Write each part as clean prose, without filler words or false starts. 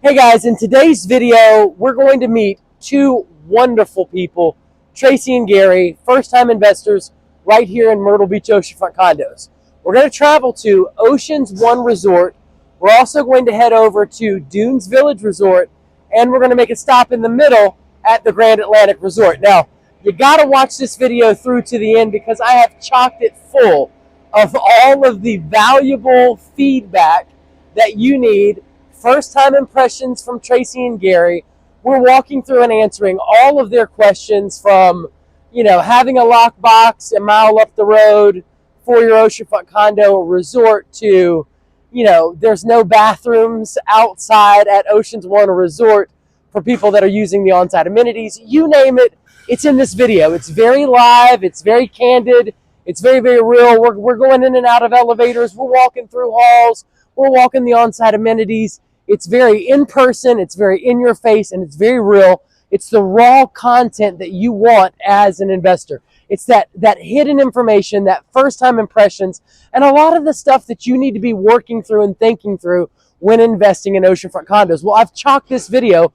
Hey guys, in today's video, we're going to meet two wonderful people, Tracie and Gary, first-time investors right here in Myrtle Beach Oceanfront Condos. We're going to travel to Oceans One Resort. We're also going to head over to Dunes Village Resort, and we're going to make a stop in the middle at the Grand Atlantic Resort. Now, you got to watch this video through to the end because I have chocked it full of all of the valuable feedback that you need. First-time impressions from Tracie and Gary. We're walking through and answering all of their questions from, having a lockbox a mile up the road for your oceanfront condo or resort to, there's no bathrooms outside at Oceans One Resort for people that are using the on-site amenities. You name it, it's in this video. It's very live. It's very candid. It's very, very real. We're going in and out of elevators. We're walking through halls. We're walking the on-site amenities. It's very in-person, it's very in-your-face, and it's very real. It's the raw content that you want as an investor. It's that hidden information, that first-time impressions, and a lot of the stuff that you need to be working through and thinking through when investing in oceanfront condos. Well, I've chocked this video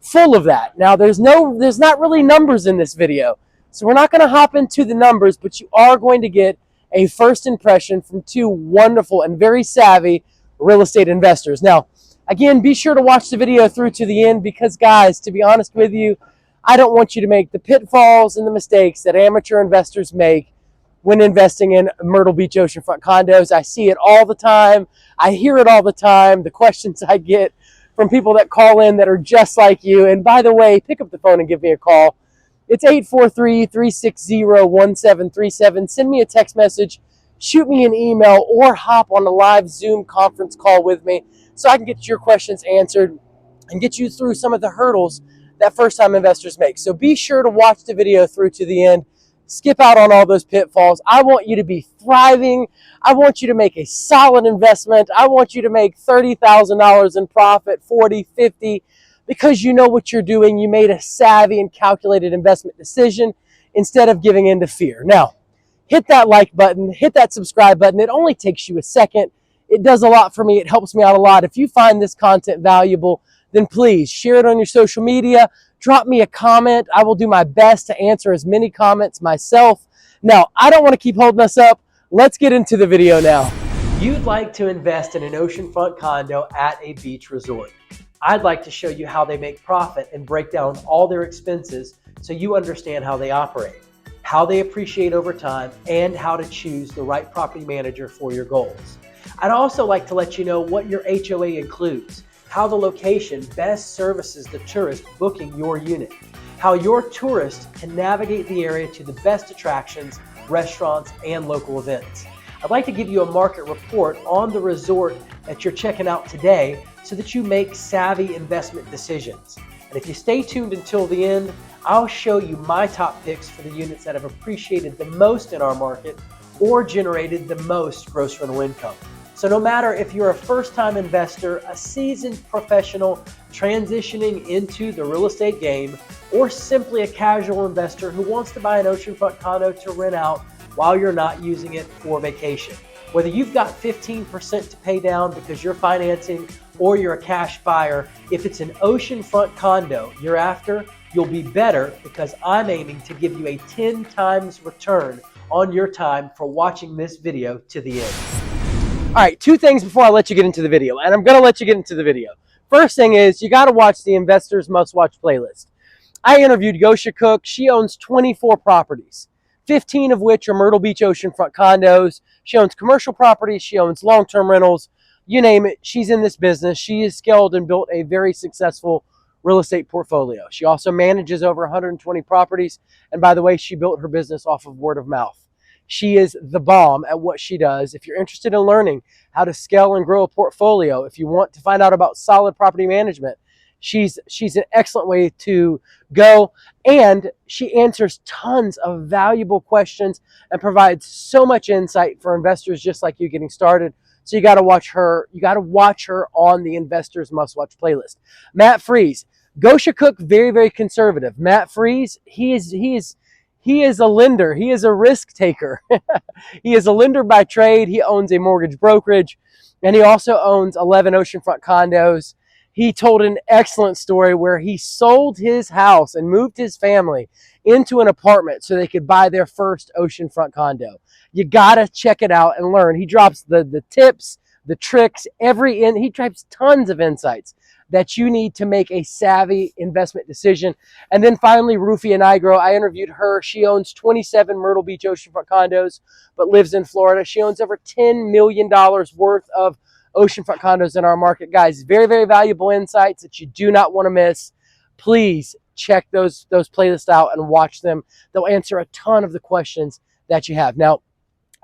full of that. Now, there's not really numbers in this video, so we're not going to hop into the numbers, but you are going to get a first impression from two wonderful and very savvy real estate investors. Now, again, be sure to watch the video through to the end because, guys, to be honest with you, I don't want you to make the pitfalls and the mistakes that amateur investors make when investing in Myrtle Beach Oceanfront Condos. I see it all the time. I hear it all the time. The questions I get from people that call in that are just like you. And by the way, pick up the phone and give me a call. It's 843-360-1737. Send me a text message, shoot me an email, or hop on a live Zoom conference call with me so I can get your questions answered and get you through some of the hurdles that first-time investors make. So be sure to watch the video through to the end. Skip out on all those pitfalls. I want you to be thriving. I want you to make a solid investment. I want you to make $30,000 in profit, 40, 50, because you know what you're doing. You made a savvy and calculated investment decision instead of giving in to fear. Now, hit that like button, hit that subscribe button. It only takes you a second. It does a lot for me. It helps me out a lot. If you find this content valuable, then please share it on your social media. Drop me a comment. I will do my best to answer as many comments myself. Now, I don't want to keep holding us up. Let's get into the video now. You'd like to invest in an oceanfront condo at a beach resort. I'd like to show you how they make profit and break down all their expenses so you understand how they operate, how they appreciate over time, and how to choose the right property manager for your goals. I'd also like to let you know what your HOA includes, how the location best services the tourist booking your unit, how your tourist can navigate the area to the best attractions, restaurants, and local events. I'd like to give you a market report on the resort that you're checking out today so that you make savvy investment decisions. And if you stay tuned until the end, I'll show you my top picks for the units that have appreciated the most in our market or generated the most gross rental income. So no matter if you're a first-time investor, a seasoned professional transitioning into the real estate game, or simply a casual investor who wants to buy an oceanfront condo to rent out while you're not using it for vacation. Whether you've got 15% to pay down because you're financing or you're a cash buyer, if it's an oceanfront condo you're after, you'll be better because I'm aiming to give you a 10 times return on your time for watching this video to the end. All right, two things before I let you get into the video, and I'm going to let you get into the video. First thing is you got to watch the Investors Must Watch playlist. I interviewed Gosha Cook. She owns 24 properties, 15 of which are Myrtle Beach Oceanfront condos. She owns commercial properties. She owns long-term rentals. You name it, she's in this business. She has scaled and built a very successful real estate portfolio. She also manages over 120 properties. And by the way, she built her business off of word of mouth. She is the bomb at what she does. If you're interested in learning how to scale and grow a portfolio, if you want to find out about solid property management, she's an excellent way to go. And she answers tons of valuable questions and provides so much insight for investors just like you getting started. So you got to watch her. You got to watch her on the Investors Must Watch playlist. Matt Freeze, Gosha Cook, very, very conservative. Matt Freeze, he is a lender. He is a risk taker. He is a lender by trade. He owns a mortgage brokerage, and he also owns 11 oceanfront condos. He told an excellent story where he sold his house and moved his family into an apartment so they could buy their first oceanfront condo. You gotta check it out and learn. He drops the tips, the tricks, he drops tons of insights that you need to make a savvy investment decision. And then finally, Rufy Nigro, I interviewed her. She owns 27 Myrtle Beach Oceanfront condos, but lives in Florida. She owns over $10 million worth of oceanfront condos in our market. Guys, very, very valuable insights that you do not want to miss. Please check those playlists out and watch them. They'll answer a ton of the questions that you have. Now,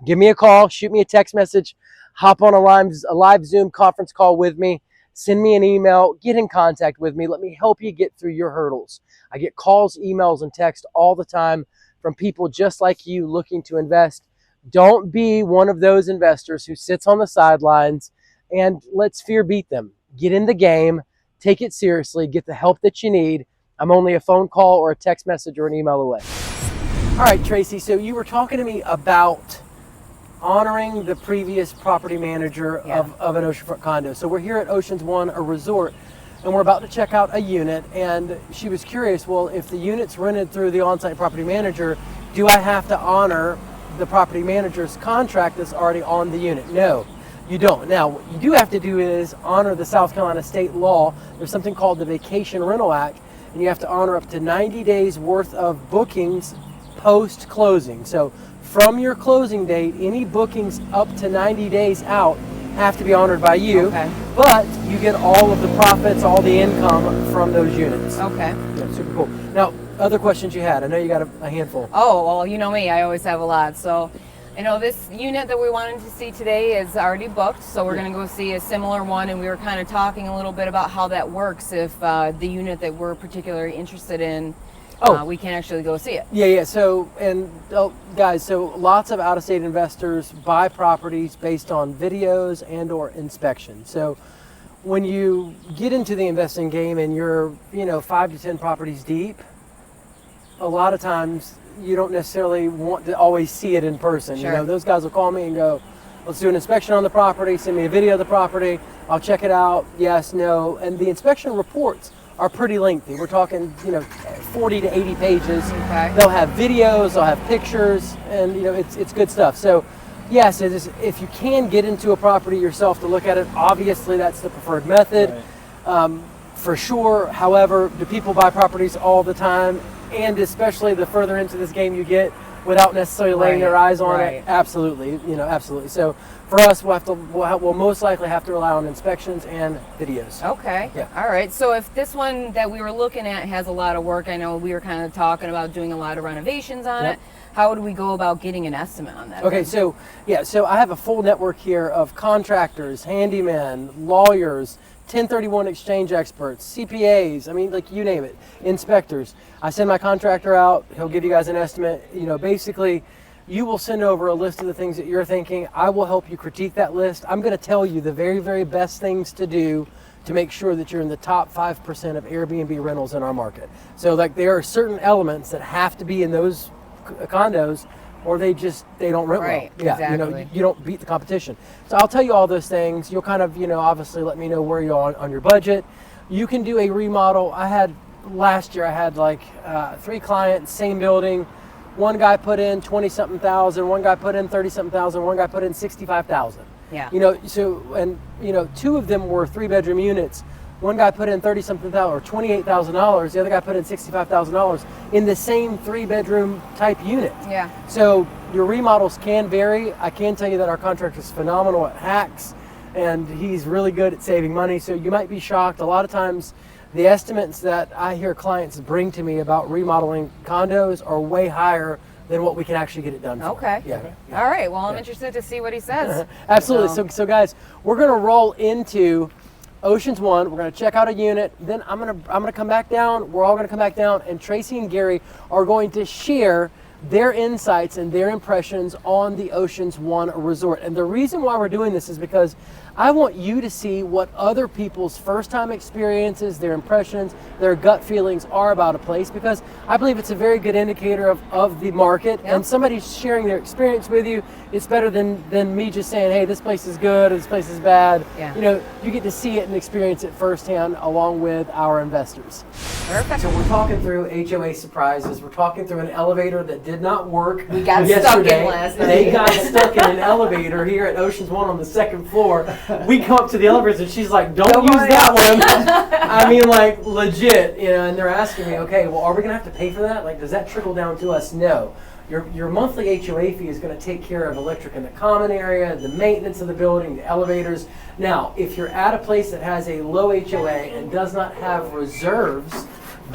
give me a call, shoot me a text message, hop on a live Zoom conference call with me, send me an email, get in contact with me. Let me help you get through your hurdles. I get calls, emails, and texts all the time from people just like you looking to invest. Don't be one of those investors who sits on the sidelines and lets fear beat them. Get in the game, take it seriously, get the help that you need. I'm only a phone call or a text message or an email away. All right, Tracy, so you were talking to me about honoring the previous property manager of an oceanfront condo. So we're here at Oceans One, a resort, and we're about to check out a unit. And she was curious, well, if the unit's rented through the on-site property manager, do I have to honor the property manager's contract that's already on the unit? No, you don't. Now, what you do have to do is honor the South Carolina state law. There's something called the Vacation Rental Act, and you have to honor up to 90 days worth of bookings post-closing. So from your closing date, any bookings up to 90 days out have to be honored by you. Okay. But you get all of the profits, all the income from those units. Okay. Yeah, super cool. Now, other questions you had? I know you got a handful. Oh, well, you know me. I always have a lot. So, you know, this unit that we wanted to see today is already booked. So we're going to go see a similar one. And we were kind of talking a little bit about how that works if the unit that we're particularly interested in, we can actually go see it. Yeah. So, and guys, so lots of out-of-state investors buy properties based on videos and or inspection. So when you get into the investing game and you're, 5 to 10 properties deep, a lot of times you don't necessarily want to always see it in person. Sure. Those guys will call me and go, let's do an inspection on the property, send me a video of the property, I'll check it out, yes, no. And the inspection reports are pretty lengthy. We're talking, 40 to 80 pages. Okay. They'll have videos, they'll have pictures, and it's good stuff. So yes, if you can get into a property yourself to look at it, obviously that's the preferred method. Right. For sure. However, do people buy properties all the time? And especially the further into this game you get without necessarily laying their eyes on it? Absolutely. Absolutely. So for us, we'll most likely have to rely on inspections and videos. Okay. Yeah. All right. So if this one that we were looking at has a lot of work, I know we were kind of talking about doing a lot of renovations on it. How would we go about getting an estimate on that? Okay. So I have a full network here of contractors, handymen, lawyers, 1031 exchange experts, CPAs, you name it, inspectors. I send my contractor out, he'll give you guys an estimate. Basically, you will send over a list of the things that you're thinking. I will help you critique that list. I'm going to tell you the very, very best things to do to make sure that you're in the top 5% of Airbnb rentals in our market. So there are certain elements that have to be in those condos, or they don't rent well. Yeah, exactly. You don't beat the competition. So I'll tell you all those things. You'll kind of, obviously let me know where you are on your budget. You can do a remodel. Last year I had 3 clients, same building. One guy put in 20-something thousand, one guy put in 30-something thousand, one guy put in 65,000. Yeah. 2 of them were 3-bedroom units. One guy put in 30-something thousand or $28,000. The other guy put in $65,000 in the same 3-bedroom type unit. Yeah. So your remodels can vary. I can tell you that our contractor is phenomenal at hacks, and he's really good at saving money. So you might be shocked. A lot of times, the estimates that I hear clients bring to me about remodeling condos are way higher than what we can actually get it done for. Okay. Yeah. All right. Well, I'm interested to see what he says. Absolutely. So guys, we're going to roll into Oceans One. We're going to check out a unit. Then I'm going to come back down. We're all going to come back down, and Tracie and Gary are going to share their insights and their impressions on the Oceans One resort. And the reason why we're doing this is because I want you to see what other people's first-time experiences, their impressions, their gut feelings are about a place, because I believe it's a very good indicator of the market. Yep. And somebody sharing their experience with you, it's better than me just saying, hey, this place is good or this place is bad. Yeah. You know, you get to see it and experience it firsthand along with our investors. Perfect. So we're talking through HOA surprises. We're talking through an elevator that did not work. We got yesterday. stuck in last night. They got stuck in an elevator here at Oceans One on the second floor. We come up to the elevators and she's like, don't use that one. I mean, like, legit, you know, and they're asking me, okay, well, are we gonna have to pay for that? Like, does that trickle down to us? No. Your monthly HOA fee is going to take care of electric in the common area, the maintenance of the building, the elevators. Now, if you're at a place that has a low HOA and does not have reserves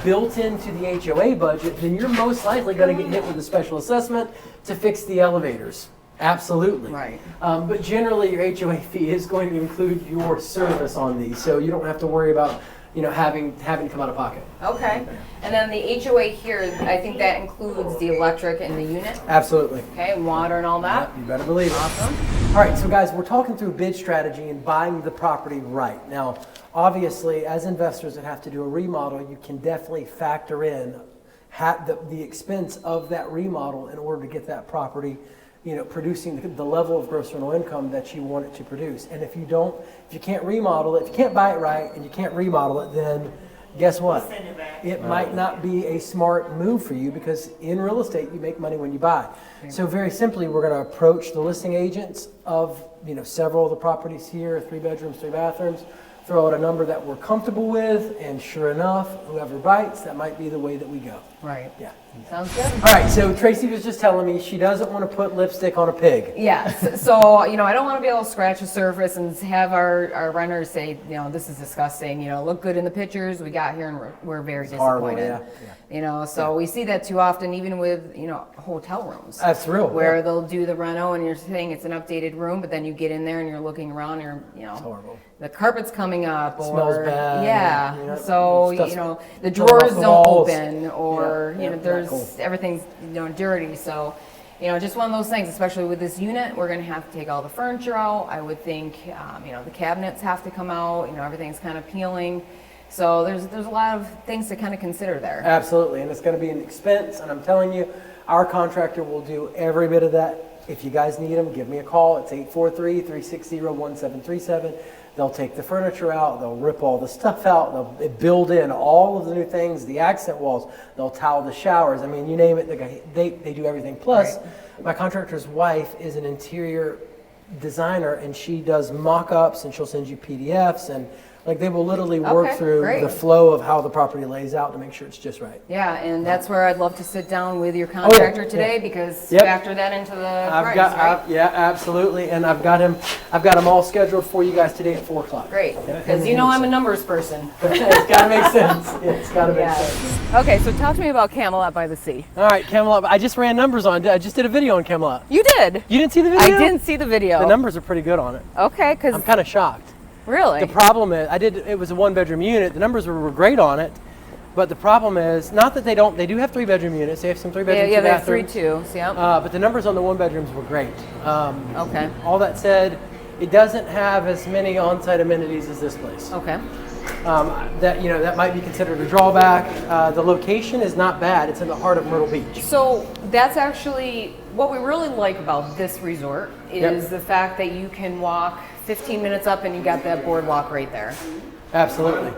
built into the HOA budget, then you're most likely going to get hit with a special assessment to fix the elevators. Absolutely. Right. But generally, your HOA fee is going to include your service on these, so you don't have to worry about, you know, having to come out of pocket. Okay. And then the HOA here, I think that includes the electric and the unit. Absolutely. Okay, and water and all that. Yep, you better believe it. Awesome. All right, so guys, we're talking through bid strategy and buying the property right. Now, obviously, as investors that have to do a remodel, you can definitely factor in the expense of that remodel in order to get that property, you know, producing the level of gross rental income that you want it to produce. And if you can't remodel it, if you can't buy it right and you can't remodel it, then guess what? It might not be a smart move for you, because in real estate, you make money when you buy. So very simply, we're going to approach the listing agents of, you know, several of the properties here, 3 bedrooms, 3 bathrooms, throw out a number that we're comfortable with, and sure enough, whoever bites, that might be the way that we go. Right. Yeah. Sounds good. All right, so Tracy was just telling me she doesn't want to put lipstick on a pig. Yes. So, you know, I don't want to be able to scratch the surface and have our renters say, you know, this is disgusting, you know, look good in the pictures we got here and we're very disappointed. Horrible, yeah. You know, so we see that too often, even with, you know, hotel rooms. That's real. Where they'll do the reno and you're saying it's an updated room, but then you get in there and you're looking around and you're, you know, It's horrible. the carpet's coming up, or Smells bad. yeah. You know, So stuff's you know the filling off drawers the don't walls. open, or Yeah, you know not there's cool. everything's, you know, dirty. So you know, just one of those things. Especially with this unit, we're going to have to take all the furniture out. I would think you know, the cabinets have to come out. You know, everything's kind of peeling. So there's a lot of things to kind of consider there. Absolutely, and it's going to be an expense, and I'm telling you, our contractor will do every bit of that. If you guys need them, give me a call. It's 843-360-1737. They'll take the furniture out, they'll rip all the stuff out, they'll build in all of the new things, the accent walls, they'll tile the showers. I mean, you name it, they do everything. Plus, my contractor's wife is an interior designer, and she does mock-ups, and she'll send you PDFs, and like they will literally work Okay, through great. the flow of how the property lays out to make sure it's just right. Yeah, and that's where I'd love to sit down with your contractor today, because factor that into the price, right? Yeah, absolutely, and I've got him all scheduled for you guys today at 4 o'clock. Great, because you know I'm a numbers person. It's got to make sense. It's got to make sense. Okay, so talk to me about Camelot by the Sea. All right, Camelot. I just ran numbers on. I just did a video on Camelot. You did? You didn't see the I video? didn't see the video. The numbers are pretty good on it. Okay, because I'm kind of shocked. really? The problem is, it was a 1-bedroom unit. The numbers were great on it, but the problem is, not that they do have 3-bedroom units. They have some 3-bedroom, yeah, 2 they have bathrooms. 3-2s, yeah. But the numbers on the 1-bedrooms were great. Okay. All that said, it doesn't have as many on-site amenities as this place. Okay. That might be considered a drawback. The location is not bad. It's in the heart of Myrtle Beach. So that's actually what we really like about this resort is the fact that you can walk 15 minutes up and you got that boardwalk right there. Absolutely.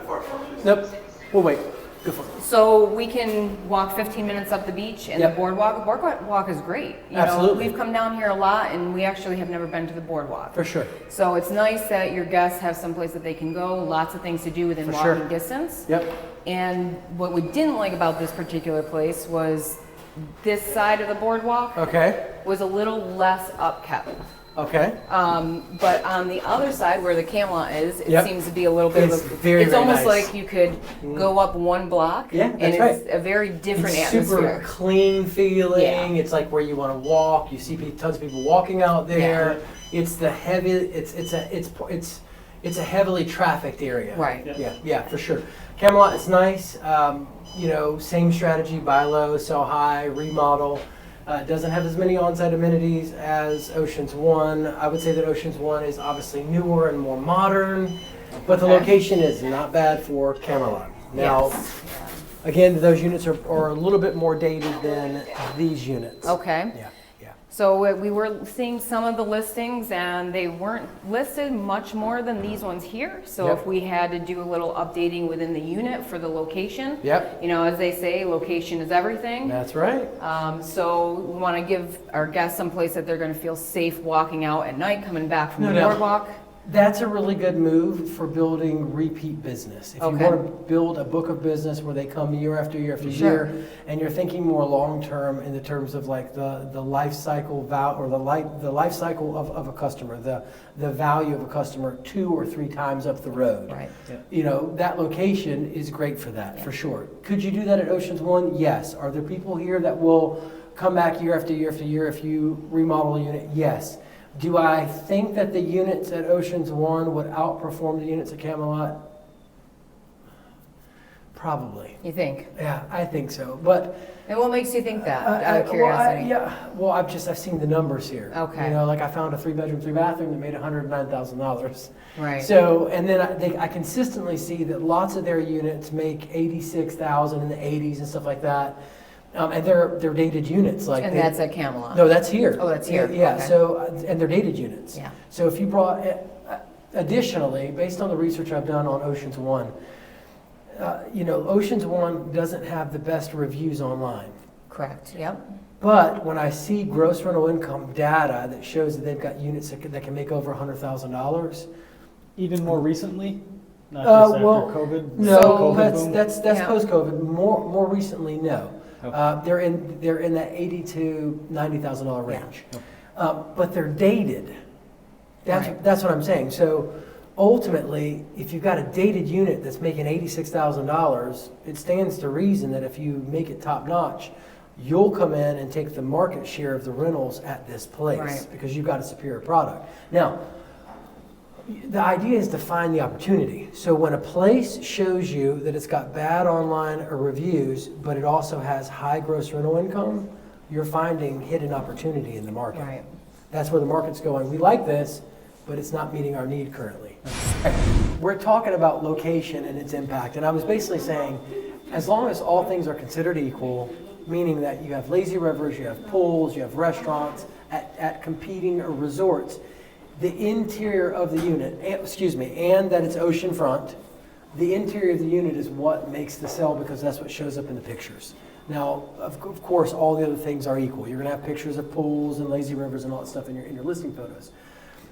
Nope. We'll wait. Go for it. So we can walk 15 minutes up the beach, and the boardwalk is great. You Absolutely. know, we've come down here a lot, and we actually have never been to the boardwalk. For sure. So it's nice that your guests have someplace that they can go, lots of things to do within walking distance. Yep. And what we didn't like about this particular place was this side of the boardwalk Okay. was a little less upkept. Okay. But on the other side where the Camelot is, it Yep. seems to be a little bit It's of a, very, it's very almost nice. like you could go up one block, Yeah, and that's it's right. a very different It's atmosphere. super clean feeling. Yeah. It's like where you want to walk. You see tons of people walking out there. It's the heavy. It's a heavily trafficked area. Right. Yeah, for sure. Camelot is nice. Same strategy: buy low, sell high, remodel. It doesn't have as many on-site amenities as Oceans One. I would say that Oceans One is obviously newer and more modern, but the location is not bad for Camelot. Now, again, those units are a little bit more dated than these units. Okay. Yeah. So we were seeing some of the listings and they weren't listed much more than these ones here. So if we had to do a little updating within the unit for the location, you know, as they say, location is everything. That's right. So we want to give our guests some place that they're going to feel safe walking out at night, coming back from the boardwalk. That's a really good move for building repeat business. If you want to build a book of business where they come year after year after year, and you're thinking more long term in the terms of like the life cycle the life cycle of a customer, the value of a customer 2 or 3 times up the road. Right. You know, that location is great for that, for sure. Could you do that at Oceans One? Yes. Are there people here that will come back year after year after year if you remodel a unit? Yes. Do I think that the units at Oceans One would outperform the units at Camelot? Probably. You think? Yeah, I think so. But and what makes you think that? Out of curiosity. I've seen the numbers here. Okay. You know, like I found a 3-bedroom, 3-bathroom that made $109,000. Right. So, and then I consistently see that lots of their units make $86,000 in the 80s and stuff like that. And they're dated units. Like and that's at Camelot? No, that's here. Oh, that's here. Yeah, okay. so, and they're dated units. Yeah. So if you brought, additionally, based on the research I've done on Oceans One, you know, Oceans One doesn't have the best reviews online. Correct, yep. But when I see gross rental income data that shows that they've got units that can make over $100,000. Even more recently? Not just after COVID? No, COVID that's post-COVID. More recently, no. They're in that $80,000 to $90,000 range, but they're dated. That's what I'm saying. So ultimately, if you've got a dated unit that's making $86,000, it stands to reason that if you make it top notch, you'll come in and take the market share of the rentals at this place because you've got a superior product. Now, the idea is to find the opportunity. So when a place shows you that it's got bad online or reviews, but it also has high gross rental income, you're finding hidden opportunity in the market. Right. That's where the market's going. We like this, but it's not meeting our need currently. We're talking about location and its impact, and I was basically saying, as long as all things are considered equal, meaning that you have lazy rivers, you have pools, you have restaurants at competing resorts, the interior of the unit, and that it's oceanfront, the interior of the unit is what makes the sell because that's what shows up in the pictures. Now, of course, all the other things are equal. You're going to have pictures of pools and lazy rivers and all that stuff in your listing photos.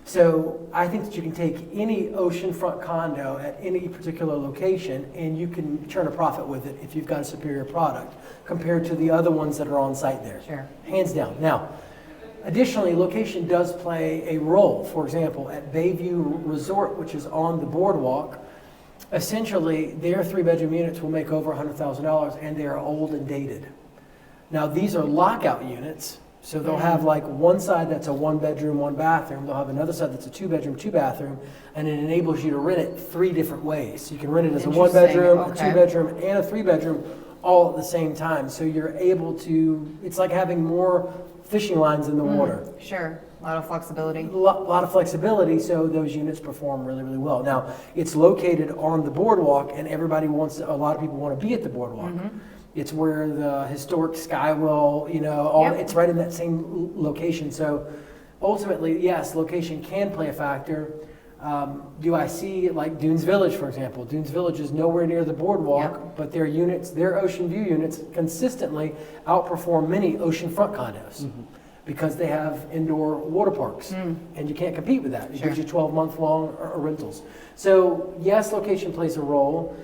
So I think that you can take any oceanfront condo at any particular location and you can turn a profit with it if you've got a superior product compared to the other ones that are on site there. Sure. Hands down. Now, additionally, location does play a role. For example, at Bayview Resort, which is on the boardwalk, essentially their 3-bedroom units will make over $100,000 and they are old and dated. Now, these are lockout units, so they'll have like one side that's a 1-bedroom, 1-bathroom. They'll have another side that's a 2-bedroom, 2-bathroom, and it enables you to rent it 3 different ways. You can rent it as a 1-bedroom, a 2-bedroom, and a 3-bedroom all at the same time. So you're able to, it's like having more fishing lines in the water. Sure, a lot of flexibility. A lot of flexibility, so those units perform really, really well. Now, it's located on the boardwalk, and a lot of people want to be at the boardwalk. It's where the historic Skywell, it's right in that same location. So ultimately, yes, location can play a factor. Do I see like Dunes Village, for example? Dunes Village is nowhere near the boardwalk, but their ocean view units consistently outperform many oceanfront condos because they have indoor water parks, and you can't compete with that. It gives you 12-month-long rentals. So yes, location plays a role.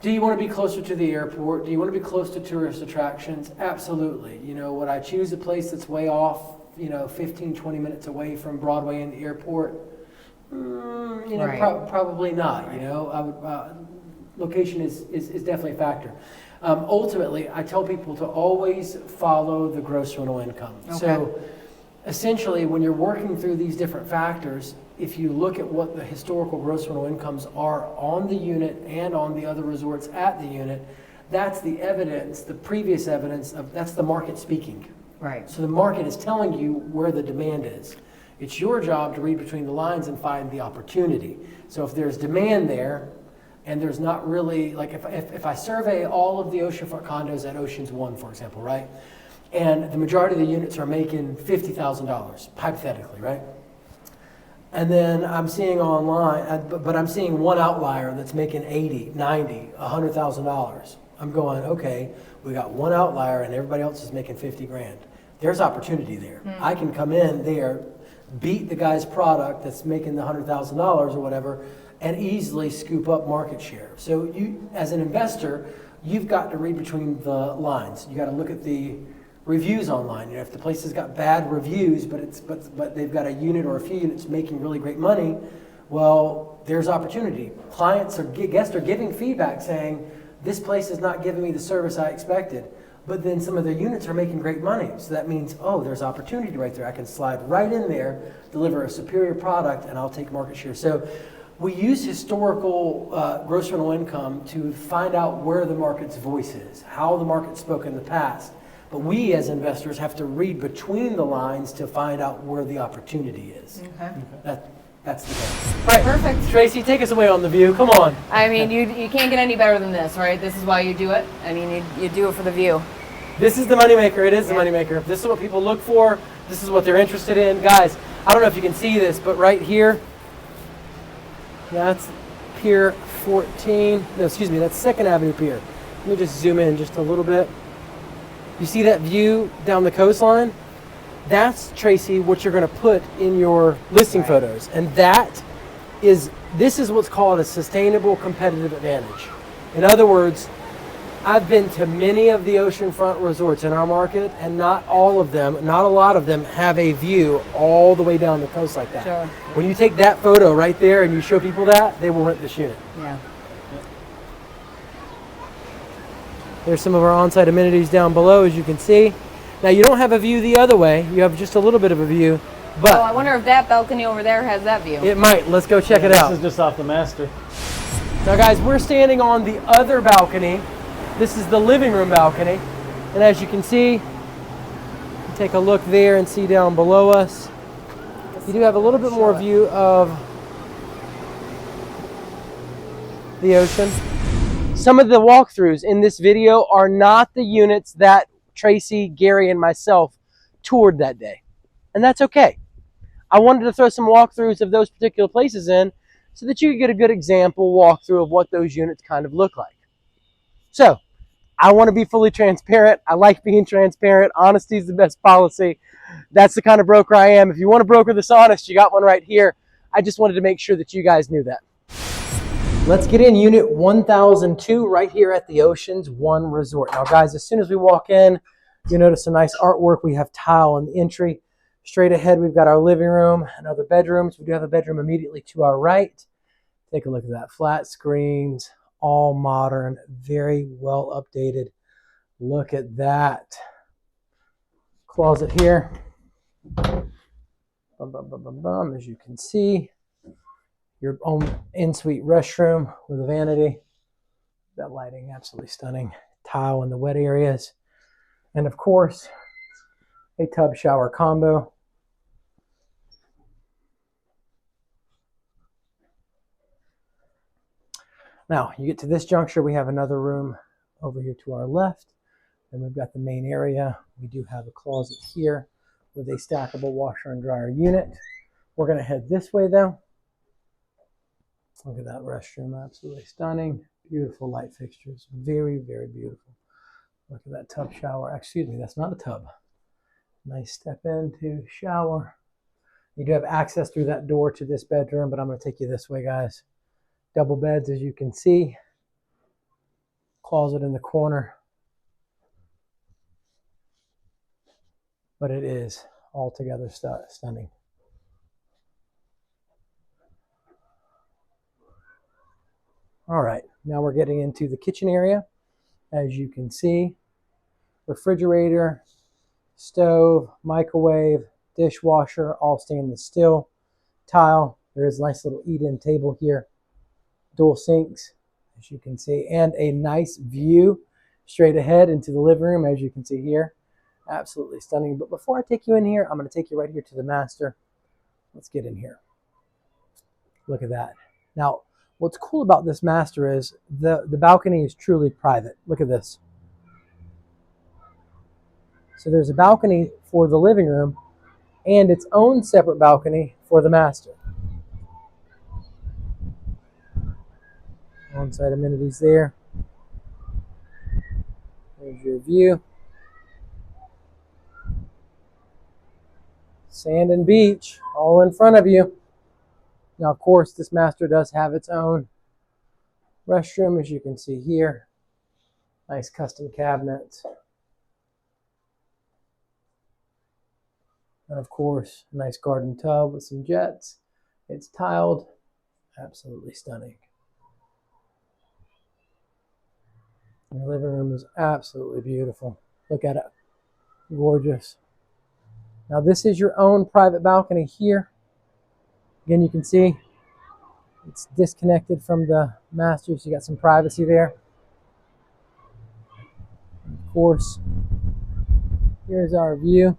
Do you want to be closer to the airport? Do you want to be close to tourist attractions? Absolutely. Would I choose a place that's way off, 15, 20 minutes away from Broadway and the airport? Probably not. Location is definitely a factor. Ultimately, I tell people to always follow the gross rental income. Okay. So essentially, when you're working through these different factors, if you look at what the historical gross rental incomes are on the unit and on the other resorts at the unit, that's the evidence, the previous evidence that's the market speaking. Right. So the market is telling you where the demand is. It's your job to read between the lines and find the opportunity. So if there's demand there, and there's not really, like if I survey all of the oceanfront condos at Oceans 1, for example, right? And the majority of the units are making $50,000, hypothetically, right? And then I'm seeing online, but I'm seeing one outlier that's making 80, 90, $100,000. I'm going, okay, we got one outlier and everybody else is making 50 grand. There's opportunity there. I can come in there, beat the guy's product that's making the $100,000 or whatever, and easily scoop up market share. So you, as an investor, you've got to read between the lines. You got to look at the reviews online. You know, if the place has got bad reviews, but they've got a unit or a few units making really great money, well, there's opportunity. Clients or guests are giving feedback saying, this place is not giving me the service I expected, but then some of their units are making great money. So that means, oh, there's opportunity right there. I can slide right in there, deliver a superior product, and I'll take market share. So we use historical gross rental income to find out where the market's voice is, how the market spoke in the past. But we as investors have to read between the lines to find out where the opportunity is. Okay. That's the game. Right. Perfect. Tracy, take us away on the view. Come on. I mean, you can't get any better than this, right? This is why you do it. I mean, you do it for the view. This is the moneymaker. It is the moneymaker. This is what people look for. This is what they're interested in. Guys, I don't know if you can see this, but right here, that's Pier 14. No, excuse me, that's 2nd Avenue Pier. Let me just zoom in just a little bit. You see that view down the coastline? That's, Tracy, what you're going to put in your listing photos. And this is what's called a sustainable competitive advantage. In other words, I've been to many of the oceanfront resorts in our market, and not all of them, not a lot of them, have a view all the way down the coast like that. Sure. When you take that photo right there and you show people that, they will rent this unit. Yeah. There's some of our on-site amenities down below, as you can see. Now, you don't have a view the other way. You have just a little bit of a view, but Oh, I wonder if that balcony over there has that view. it might. Let's go check it out. This is just off the master. Now, guys, we're standing on the other balcony. This is the living room balcony. And as you can see, take a look there and see down below us. You do have a little bit more view of the ocean. Some of the walkthroughs in this video are not the units that Tracy, Gary, and myself toured that day. And that's okay. I wanted to throw some walkthroughs of those particular places in so that you could get a good example walkthrough of what those units kind of look like. So, I want to be fully transparent. I like being transparent. Honesty is the best policy. That's the kind of broker I am. If you want a broker that's honest, you got one right here. I just wanted to make sure that you guys knew that. Let's get in unit 1002 right here at the Oceans 1 Resort. Now, guys, as soon as we walk in, you'll notice some nice artwork. We have tile on the entry. Straight ahead, we've got our living room and other bedrooms. We do have a bedroom immediately to our right. Take a look at that. Flat screens, all modern, very well updated. Look at that. Closet here. Bum, bum, bum, bum, bum. As you can see, your own in-suite restroom with a vanity. That lighting, absolutely stunning. Tile in the wet areas. And of course, a tub shower combo. Now, you get to this juncture, we have another room over here to our left. Then we've got the main area. We do have a closet here with a stackable washer and dryer unit. We're going to head this way though. Look at that restroom, absolutely stunning. Beautiful light fixtures, very, very beautiful. Look at that tub shower. Excuse me, that's not a tub. Nice step into shower. You do have access through that door to this bedroom, but I'm going to take you this way, guys. Double beds, as you can see. Closet in the corner. But it is altogether stunning. All right, now we're getting into the kitchen area. As you can see, refrigerator, stove, microwave, dishwasher, all stainless steel. Tile, there is a nice little eat-in table here. Dual sinks, as you can see, and a nice view straight ahead into the living room, as you can see here. Absolutely stunning. But before I take you in here, I'm going to take you right here to the master. Let's get in here. Look at that. Now, what's cool about this master is the balcony is truly private. Look at this. So there's a balcony for the living room and its own separate balcony for the master. On-site amenities there. There's your view. Sand and beach all in front of you. Now, of course, this master does have its own restroom, as you can see here. Nice custom cabinet. And of course, a nice garden tub with some jets. It's tiled. Absolutely stunning. And the living room is absolutely beautiful. Look at it. Gorgeous. Now this is your own private balcony here. Again, you can see it's disconnected from the master, so you got some privacy there. And of course, here's our view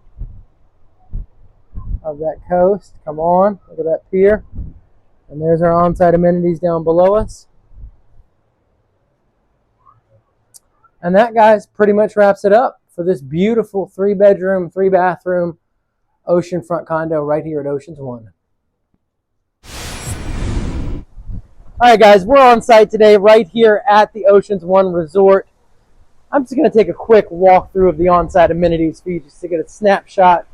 of that coast. Come on, look at that pier. And there's our on-site amenities down below us. And that, guys, pretty much wraps it up for this beautiful 3-bedroom, 3-bathroom oceanfront condo right here at Oceans One. All right, guys, we're on site today right here at the Oceans One Resort. I'm just going to take a quick walkthrough of the on-site amenities for you just to get a snapshot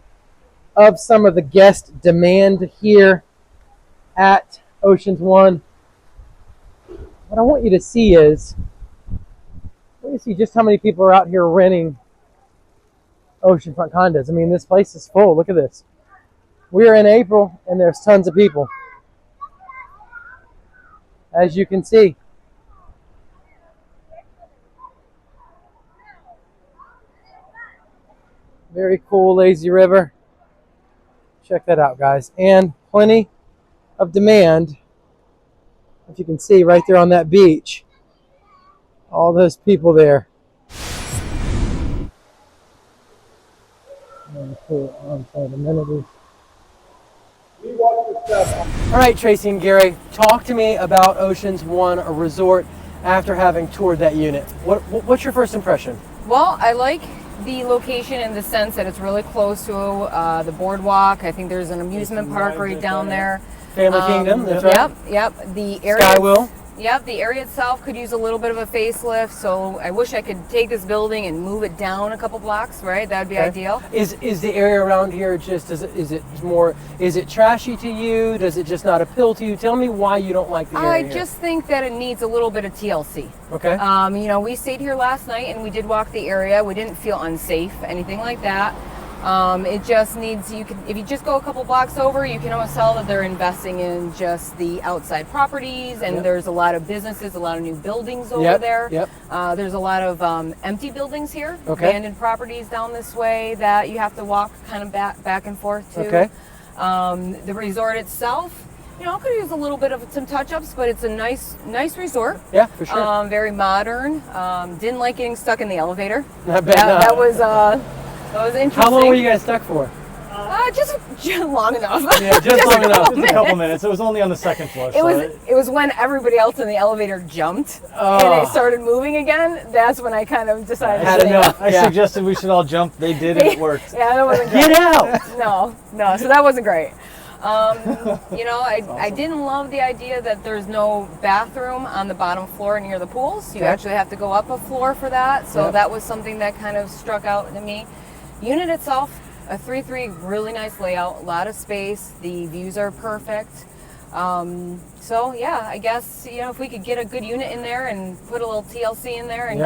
of some of the guest demand here at Oceans One. What I want you to see is, see just how many people are out here renting oceanfront condos. I mean, this place is full. Look at this. We're in April, and there's tons of people. As you can see. Very cool, lazy river. Check that out, guys. And plenty of demand. If you can see right there on that beach. All those people there. Cool on-site amenities. All right, Tracie and Gary, talk to me about Oceans One, a resort, after having toured that unit. What's your first impression? Well, I like the location in the sense that it's really close to the boardwalk. I think there's an amusement park right down there. Family Kingdom, that's right. Yep. The area. Skywheel. Yep, the area itself could use a little bit of a facelift, so I wish I could take this building and move it down a couple blocks, right? That'd be ideal. Is the area around here just, is it trashy to you? Does it just not appeal to you? Tell me why you don't like the area I here. just think that it needs a little bit of TLC. Okay. You know, we stayed here last night and we did walk the area. We didn't feel unsafe, anything like that. It just needs, if you just go a couple blocks over, you can almost tell that they're investing in just the outside properties, and there's a lot of businesses, a lot of new buildings over there. There's a lot of empty buildings here, abandoned properties down this way that you have to walk kind of back and forth to. The resort itself, you know, could use a little bit of some touch-ups, but it's a nice resort. Yeah, for sure. Very modern. Didn't like getting stuck in the elevator. That was interesting. How long were you guys stuck for? Just long enough. Yeah, just long enough. Just a couple minutes. It was only on the second floor. It was when everybody else in the elevator jumped and they started moving again. That's when I kind of decided. Had enough. I suggested we should all jump. They did, and it worked. Yeah, that wasn't great. Get out! No. So that wasn't great. You know, I didn't love the idea that there's no bathroom on the bottom floor near the pools. You actually have to go up a floor for that. So that was something that kind of struck out to me. Unit itself, a 3-3, really nice layout, a lot of space. The views are perfect. So yeah, I guess, you know, if we could get a good unit in there and put a little TLC in there and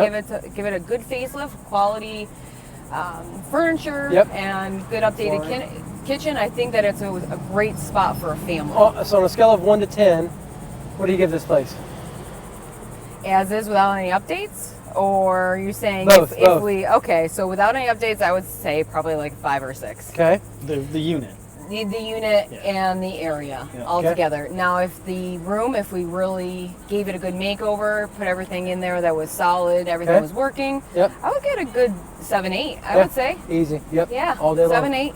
give it a good facelift, quality furniture, and good updated kitchen, I think that it's a great spot for a family. So on a scale of 1 to 10, what do you give this place? As is, without any updates? Or you're saying both. If we, okay, so without any updates, I would say probably like 5 or 6. Okay. The unit. the unit and the area all together. Now, if we really gave it a good makeover, put everything in there that was solid, everything was working, I would get a good 7-8, I would say. Easy. Yep. Yeah. All day long. 7-8.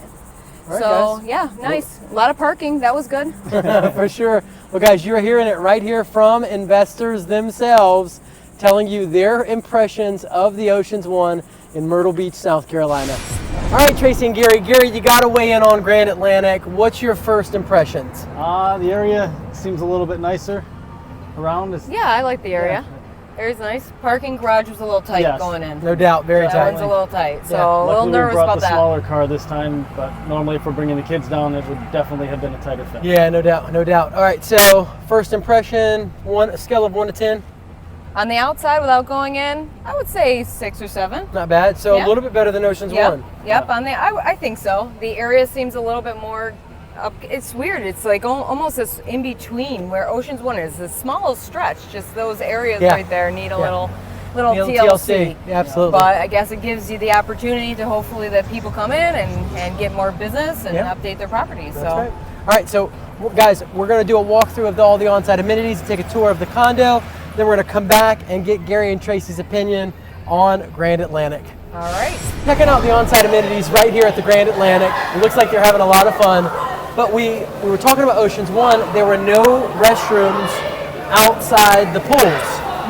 Right, so, guys. yeah, nice. A lot of parking. That was good. For sure. Well, guys, you're hearing it right here from investors themselves telling you their impressions of the Oceans One in Myrtle Beach, South Carolina. All right, Tracie and Gary. Gary, you got to weigh in on Grand Atlantic. What's your first impressions? The area seems a little bit nicer around. Yeah, I like the area. Area's nice. Parking garage was a little tight going in. No doubt, very tight. That one's a little tight, so a little nervous about about the that. smaller car this time, but normally if we're bringing the kids down, it would definitely have been a tighter fit. Yeah, no doubt, no doubt. All right, so first impression, a scale of 1 to 10. On the outside, without going in, I would say 6 or 7. Not bad. So a little bit better than Oceans One. Yep. I think so. The area seems a little bit more up. It's weird. It's like almost this in between where Oceans One is. The smallest stretch. Just those areas right there need a little TLC. Yeah, absolutely. But I guess it gives you the opportunity to hopefully that people come in and get more business and update their properties. That's right. All right, so guys, we're going to do a walkthrough of all the on-site amenities, take a tour of the condo. Then we're going to come back and get Gary and Tracie's opinion on Grand Atlantic. All right. Checking out the on-site amenities right here at the Grand Atlantic. It looks like they're having a lot of fun. But we were talking about Oceans One. There were no restrooms outside the pools.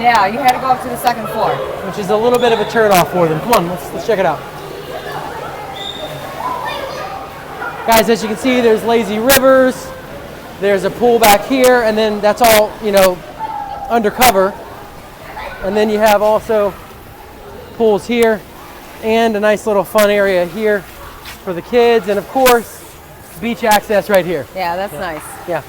Yeah, you had to go up to the second floor. Which is a little bit of a turnoff for them. Come on, let's check it out. Guys, as you can see, there's lazy rivers. There's a pool back here, and then that's all, undercover. And then you have also pools here and a nice little fun area here for the kids, and of course beach access right here. Yeah, that's nice. Yeah.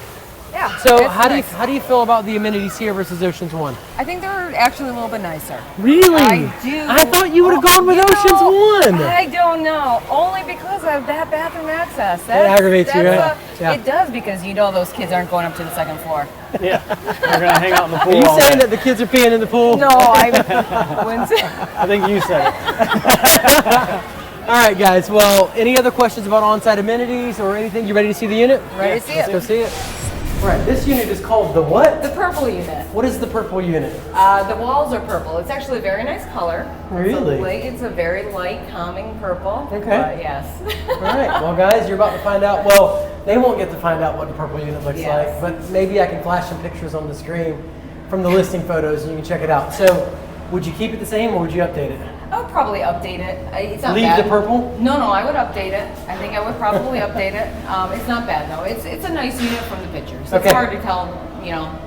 Yeah. So how do you feel about the amenities here versus Oceans One? I think they're actually a little bit nicer. Really? I do. I thought you would have gone with Oceans One. I don't know. Only because of that bathroom access. That aggravates you, right? It does, because those kids aren't going up to the second floor. Yeah. They're going to hang out in the pool. Are you saying that the kids are peeing in the pool? No, I wouldn't say. I think you said it. All right, guys. Well, any other questions about on-site amenities or anything? You ready to see the unit? Ready to see Let's it. go see it. All right, this unit is called the what? The purple unit. What is the purple unit? The walls are purple. It's actually a very nice color. Really? It's a very light, calming purple. Okay. But yes. All right. Well, guys, you're about to find out. Well, they won't get to find out what the purple unit looks like, but maybe I can flash some pictures on the screen from the listing photos, and you can check it out. So, would you keep it the same, or would you update it? I would probably update it. It's not Leave bad. the purple? No, I would update it. I think I would probably update it. It's not bad though. It's a nice unit from the pictures. It's hard to tell,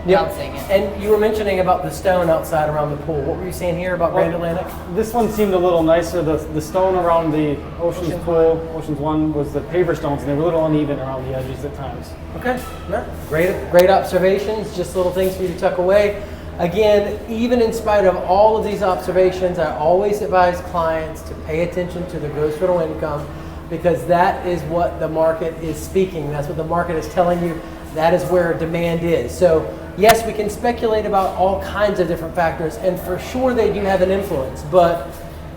without seeing it. And you were mentioning about the stone outside around the pool. What were you saying here about Grand Atlantic? This one seemed a little nicer. The stone around the Oceans pool, Oceans One, was the paver stones, and they were a little uneven around the edges at times. Okay. Yeah. Great observations. Just little things for you to tuck away. Again, even in spite of all of these observations, I always advise clients to pay attention to the gross rental income, because that is what the market is speaking. That's what the market is telling you. That is where demand is. So yes, we can speculate about all kinds of different factors, and for sure they do have an influence, but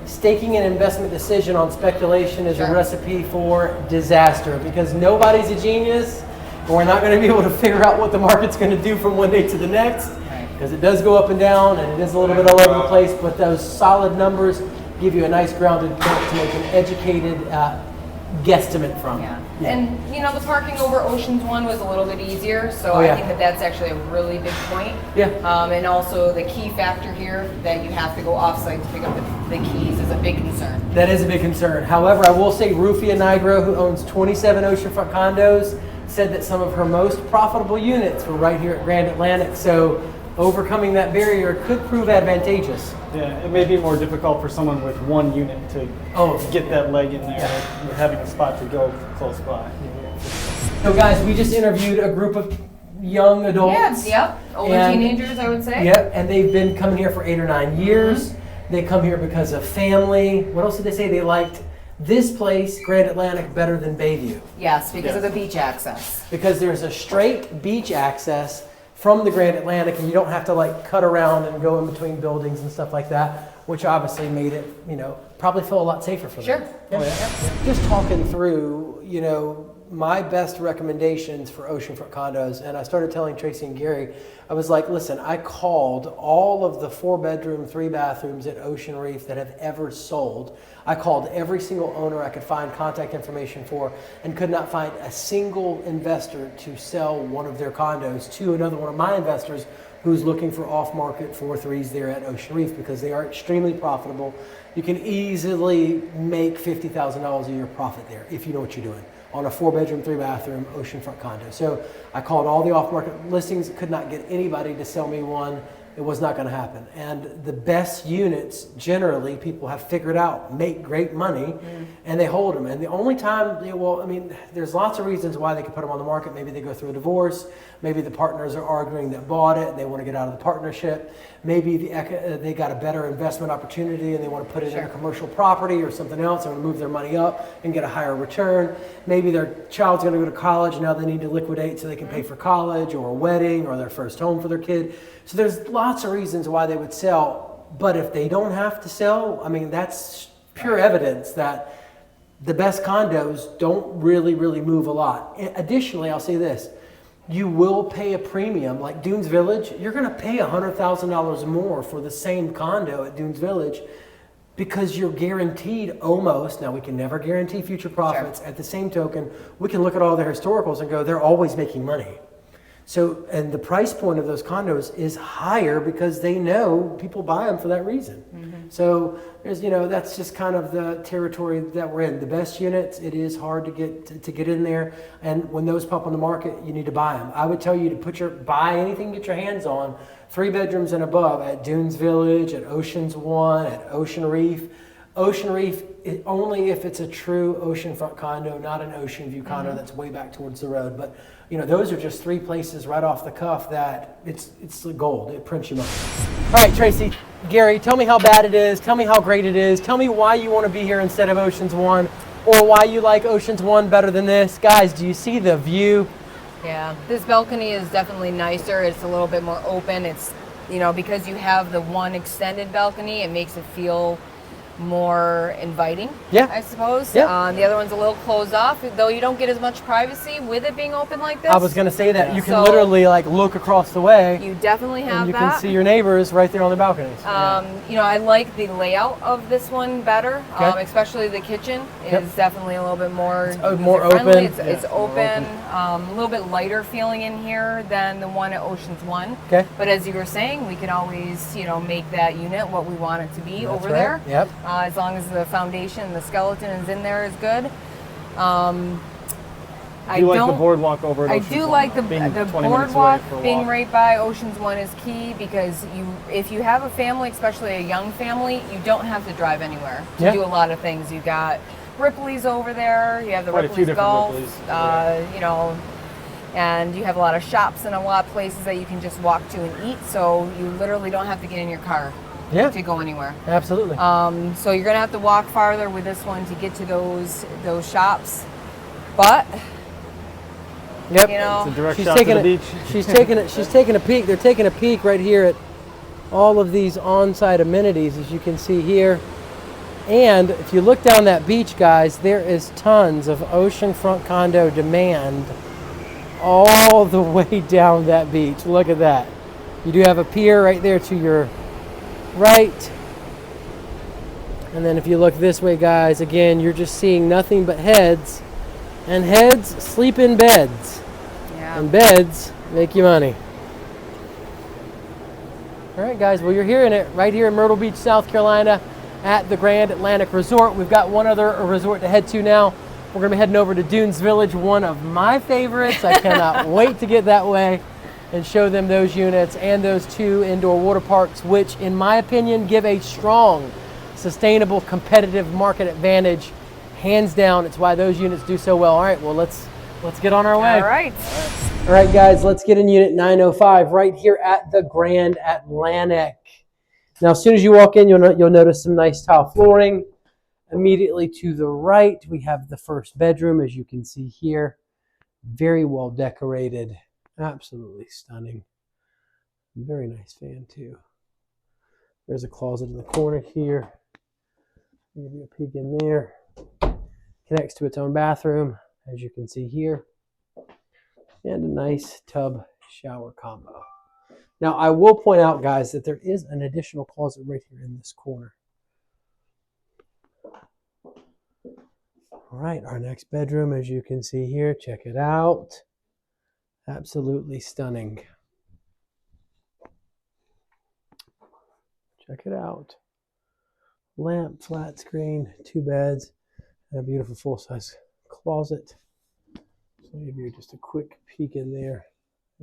staking an investment decision on speculation is a recipe for disaster, because nobody's a genius, and we're not going to be able to figure out what the market's going to do from one day to the next. Because it does go up and down, and it is a little bit all over the place, but those solid numbers give you a nice grounded point to make an educated guesstimate from. Yeah. And the parking over Oceans One was a little bit easier, so I think that's actually a really big point. Yeah. And also the key factor here, that you have to go off-site to pick up the keys, is a big concern. That is a big concern. However, I will say Rufia Nigro, who owns 27 oceanfront condos, said that some of her most profitable units were right here at Grand Atlantic. So overcoming that barrier could prove advantageous. Yeah, it may be more difficult for someone with one unit to get that leg in there, having a spot to go close by. So guys, we just interviewed a group of young adults. Older teenagers, I would say. Yep, and they've been coming here for 8 or 9 years. They come here because of family. What else did they say? They liked this place, Grand Atlantic, better than Bayview. Yes, because of the beach access. Because there's a straight beach access from the Grand Atlantic, and you don't have to cut around and go in between buildings and stuff like that, which obviously made it, probably feel a lot safer for them. Sure. Yeah. Just talking through, my best recommendations for oceanfront condos, and I started telling Tracie and Gary, I was like, listen, I called all of the 4-bedroom, 3-bathrooms at Ocean Reef that have ever sold. I called every single owner I could find contact information for and could not find a single investor to sell one of their condos to another one of my investors who's looking for off-market 4.3s there at Ocean Reef, because they are extremely profitable. You can easily make $50,000 a year profit there if you know what you're doing on a 4-bedroom, 3-bathroom oceanfront condo. So I called all the off-market listings, could not get anybody to sell me one. It was not going to happen. And the best units, generally, people have figured out, make great money, and they hold them. And the only time, well, I mean, there's lots of reasons why they could put them on the market. Maybe they go through a divorce. Maybe the partners are arguing that bought it and they want to get out of the partnership. Maybe they got a better investment opportunity and they want to put it in a commercial property or something else. They want to move their money up and get a higher return. Maybe their child's going to go to college and now they need to liquidate so they can pay for college or a wedding or their first home for their kid. So there's lots of reasons why they would sell. But if they don't have to sell, I mean, that's pure evidence that the best condos don't really move a lot. Additionally, I'll say this. You will pay a premium. Like Dunes Village, you're going to pay $100,000 more for the same condo at Dunes Village because you're guaranteed almost, now we can never guarantee future profits. Sure. At the same token, we can look at all their historicals and go, they're always making money. So, and the price point of those condos is higher because they know people buy them for that reason. So there's, that's just kind of the territory that we're in. The best units, it is hard to get in there. And when those pop on the market, you need to buy them. I would tell you to buy anything, get your hands on 3 bedrooms and above at Dunes Village, at Oceans One, at Ocean Reef. Ocean Reef, only if it's a true oceanfront condo, not an ocean view condo that's way back towards the road. But those are just 3 places right off the cuff that it's gold. It prints you money. All right, Tracie, Gary, tell me how bad it is. Tell me how great it is. Tell me why you want to be here instead of Oceans One, or why you like Oceans One better than this. Guys, do you see the view? Yeah, this balcony is definitely nicer. It's a little bit more open. It's, because you have the one extended balcony, it makes it feel more inviting, I suppose. The other one's a little closed off, though you don't get as much privacy with it being open like this. I was going to say that. You can literally look across the way. You definitely have and you can see your neighbors right there on the balconies. I like the layout of this one better, especially the kitchen is definitely a little bit more open. It's open, a little bit lighter feeling in here than the one at Oceans One. But as you were saying, we can always, make that unit what we want it to be over there. As long as the foundation, the skeleton is in there is good. I do like the boardwalk over at Oceans I do One. like the boardwalk being right by Oceans One is key, because if you have a family, especially a young family, you don't have to drive anywhere to do a lot of things. You got Ripley's over there. You have the Ripley's Golf. And you have a lot of shops and a lot of places that you can just walk to and eat. So you literally don't have to get in your car to go anywhere. Absolutely. So you're gonna have to walk farther with this one to get to those shops, but it's a direct shot to the beach. She's taking a peek. They're taking a peek right here at all of these on-site amenities, as you can see here. And if you look down that beach, guys, there is tons of oceanfront condo demand all the way down that beach. Look at that. You do have a pier right there to your right. And then if you look this way, guys, again, you're just seeing nothing but heads. And heads sleep in beds. And beds make you money. All right, guys, well, you're hearing it right here in Myrtle Beach, South Carolina at the Grand Atlantic Resort. We've got one other resort to head to now. We're going to be heading over to Dunes Village, one of my favorites. I cannot wait to get that way and show them those units and those 2 indoor water parks, which, in my opinion, give a strong, sustainable, competitive market advantage. Hands down, it's why those units do so well. All right, well, let's get on our way. All right, guys, let's get in unit 905 right here at the Grand Atlantic. Now, as soon as you walk in, you'll notice some nice tile flooring. Immediately to the right, we have the first bedroom, as you can see here. Very well decorated. Absolutely stunning. Very nice fan, too. There's a closet in the corner here. Give you a peek in there. Connects to its own bathroom. as you can see here, and a nice tub shower combo. Now, I will point out, guys, that there is an additional closet right here in this corner. All right, our next bedroom, as you can see here, check it out. Absolutely stunning. Check it out. Lamp, flat screen, 2 beds, and a beautiful full-size closet. So give you just a quick peek in there,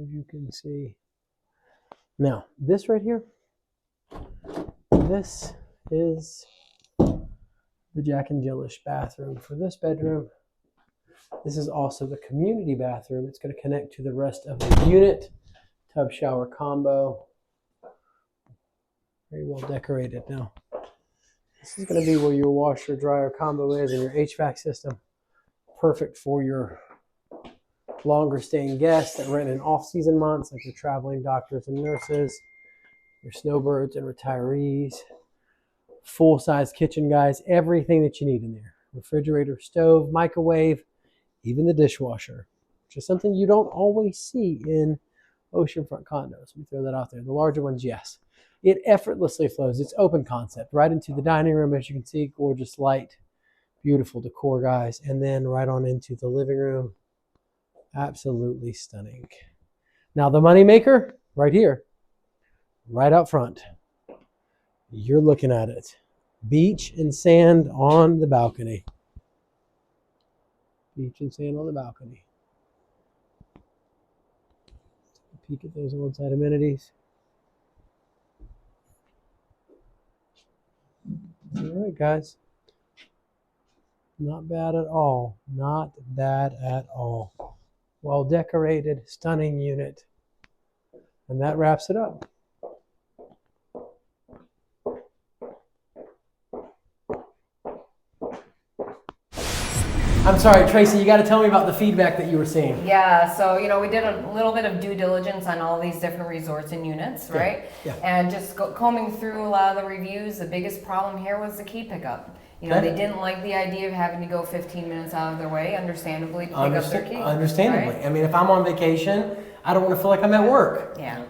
as you can see. Now, this right here, this is the Jack and Jillish bathroom for this bedroom. This is also the community bathroom. It's going to connect to the rest of the unit. Tub shower combo. Very well decorated. Now, this is going to be where your washer dryer combo is and your HVAC system. Perfect for your longer staying guests that rent in off-season months, like your traveling doctors and nurses, your snowbirds and retirees. Full-size kitchen, guys. Everything that you need in there. Refrigerator, stove, microwave, even the dishwasher, which is something you don't always see in oceanfront condos. Let me throw that out there. The larger ones, yes. It effortlessly flows. It's open concept right into the dining room, as you can see. Gorgeous light, beautiful decor, guys. And then right on into the living room. Absolutely stunning. Now the moneymaker, right here, right out front. You're looking at it. Beach and sand on the balcony. Beach and sand on the balcony. Take a peek at those on-site amenities. All right, guys. Not bad at all. Not bad at all. Well decorated, stunning unit. And that wraps it up. I'm sorry, Tracy, you got to tell me about the feedback that you were seeing. Yeah, so, we did a little bit of due diligence on all these different resorts and units, right? Yeah. And just combing through a lot of the reviews, the biggest problem here was the key pickup. They didn't like the idea of having to go 15 minutes out of their way, understandably, to pick up their key. Understandably. Right? I mean, if I'm on vacation, I don't want to feel like I'm at work. Yeah.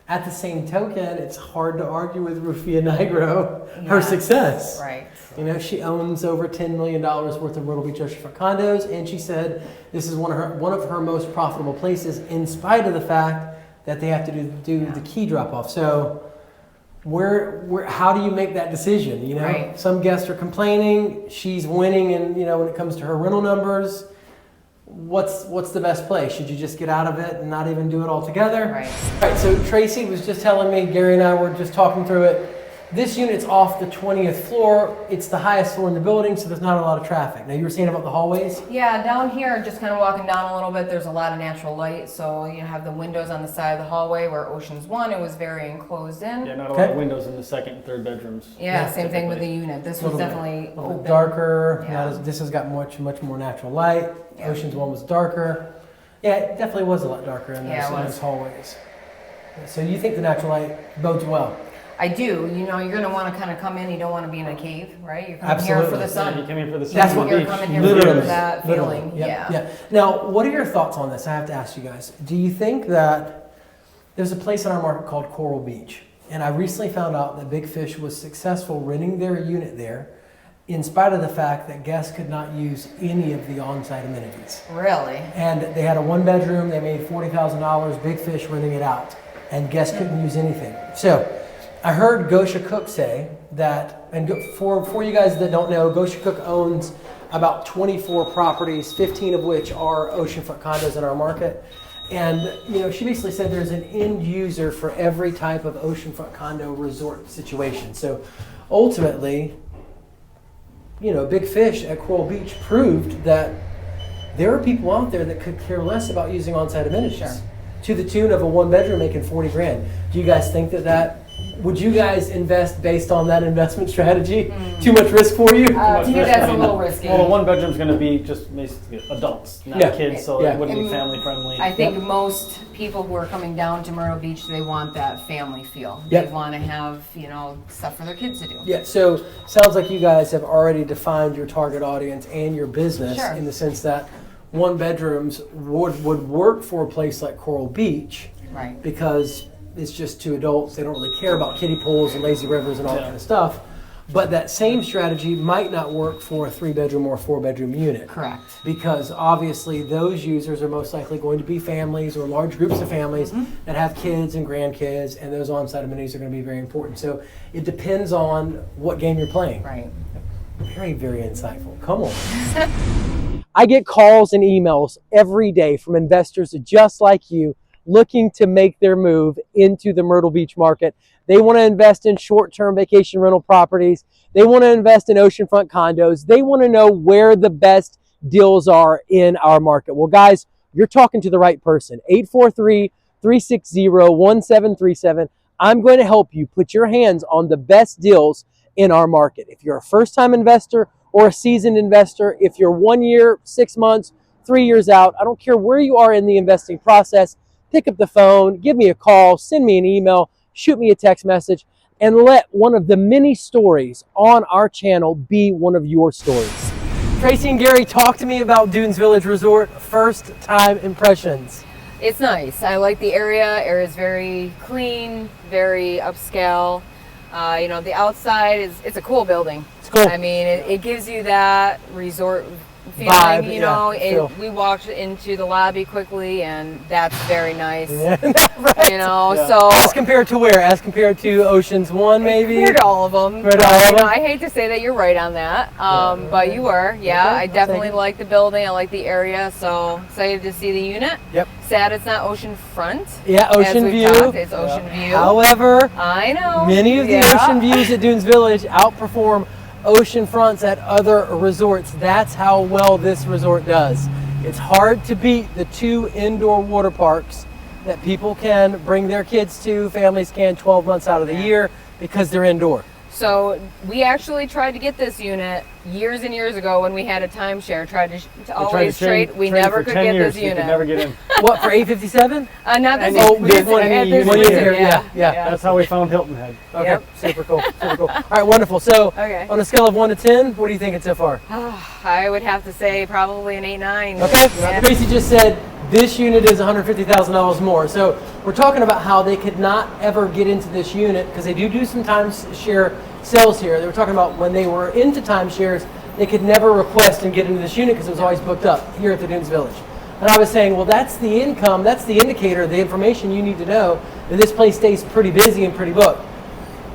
At the same token, it's hard to argue with Rufia Nigro, her success. Right. She owns over $10 million worth of Myrtle Beach Oceanfront condos, and she said this is one of her most profitable places, in spite of the fact that they have to do the key drop off. So, how do you make that decision? Right. Some guests are complaining, she's winning, and when it comes to her rental numbers, what's the best play? Should you just get out of it and not even do it all together? Right. All right, so Tracy was just telling me, Gary and I were just talking through it. This unit's off the 20th floor. It's the highest floor in the building, so there's not a lot of traffic. Now, you were saying about the hallways? Yeah, down here, just kind of walking down a little bit, there's a lot of natural light. So you have the windows on the side of the hallway, where Ocean's 1, it was very enclosed in. Yeah, not a lot of windows in the second and third bedrooms. Yeah, same thing with the unit. This was definitely a little open. darker. Yeah. This has got much more natural light. Yeah. Ocean's 1 was darker. Yeah, it definitely was a lot darker in those hallways. So you think the natural light bodes well? I do. You're going to want to kind of come in. You don't want to be in a cave, right? You're coming here for the sun. Yeah, you came here for the sun. That's what you're coming here literally, for that feeling. Yeah. Now, what are your thoughts on this? I have to ask you guys. Do you think that there's a place in our market called Coral Beach, and I recently found out that Big Fish was successful renting their unit there, in spite of the fact that guests could not use any of the on-site amenities. Really? And they had a 1-bedroom. They made $40,000. Big Fish renting it out, and guests couldn't use anything. So I heard Gosha Cook say that, and for you guys that don't know, Gosha Cook owns about 24 properties, 15 of which are oceanfront condos in our market. And she basically said there's an end user for every type of oceanfront condo resort situation. So ultimately, Big Fish at Coral Beach proved that there are people out there that could care less about using on-site amenities. Sure. To the tune of a 1-bedroom making $40,000. Do you guys think that would you guys invest based on that investment strategy? Too much risk for you? To me, that's a little risky. Well, the 1-bedroom's going to be just basically adults, not kids, so it wouldn't be family friendly. I think most people who are coming down to Myrtle Beach, they want that family feel. They want to have, stuff for their kids to do. Yeah, so sounds like you guys have already defined your target audience and your business in the sense that one bedrooms would work for a place like Coral Beach, Right. because it's just two adults. They don't really care about kiddie pools and lazy rivers and all that kind of stuff. But that same strategy might not work for a 3-bedroom or 4-bedroom unit. Correct. Because obviously those users are most likely going to be families or large groups of families that have kids and grandkids, and those on-site amenities are going to be very important. So it depends on what game you're playing. Right. Very, very insightful. Come on. I get calls and emails every day from investors just like you looking to make their move into the Myrtle Beach market. They want to invest in short-term vacation rental properties. They want to invest in oceanfront condos. They want to know where the best deals are in our market. Well, guys, you're talking to the right person. 843-360-1737. I'm going to help you put your hands on the best deals in our market. If you're a first-time investor or a seasoned investor, if you're 1 year, 6 months, 3 years out, I don't care where you are in the investing process, pick up the phone, give me a call, send me an email, shoot me a text message, and let one of the many stories on our channel be one of your stories. Tracie and Gary, talk to me about Dunes Village Resort, first time impressions. It's nice. I like the area. Area's very clean, very upscale. You know, the outside it's a cool building. It's cool. I mean, it gives you that resort feeling, Vibe, you know. yeah, We walked into the lobby quickly, and that's very nice. Yeah, right. You know, Yeah. so As compared to where? As compared to Ocean's 1, maybe? compared to all of them. Compared to all of You know, them? I hate to say that you're right on that, but you were. Yeah, Okay, I I'll definitely take it. like the building. I like the area, so excited to see the unit. Yep. Sad it's not oceanfront. Yeah, as ocean we've view. talked. It's ocean view. However, I know. many of the Yeah. ocean views at Dunes Village outperform ocean fronts at other resorts. That's how well this resort does. It's hard to beat the 2 indoor water parks that people can bring their kids to, families can 12 months out of the year, because they're indoor. So we actually tried to get this unit years and years ago when we had a timeshare. Tried to always trade. We never for could 10 get years, this we unit. could never get in. What, for 857? Not this. Oh, this- just one at year, this 1 season, year, yeah. That's how we found Hilton Head. Okay, Yep. super cool, super cool. All right, wonderful. So, Okay. on a scale of 1 to 10, what are you thinking so far? I would have to say probably an 8-9. Okay, Yeah. Tracie just said this unit is $150,000 more. So we're talking about how they could not ever get into this unit, because they do some timeshare sales here. They were talking about when they were into timeshares, they could never request and get into this unit because it was always booked up here at the Dunes Village. And I was saying, well, that's the income, that's the indicator, the information you need to know that this place stays pretty busy and pretty booked.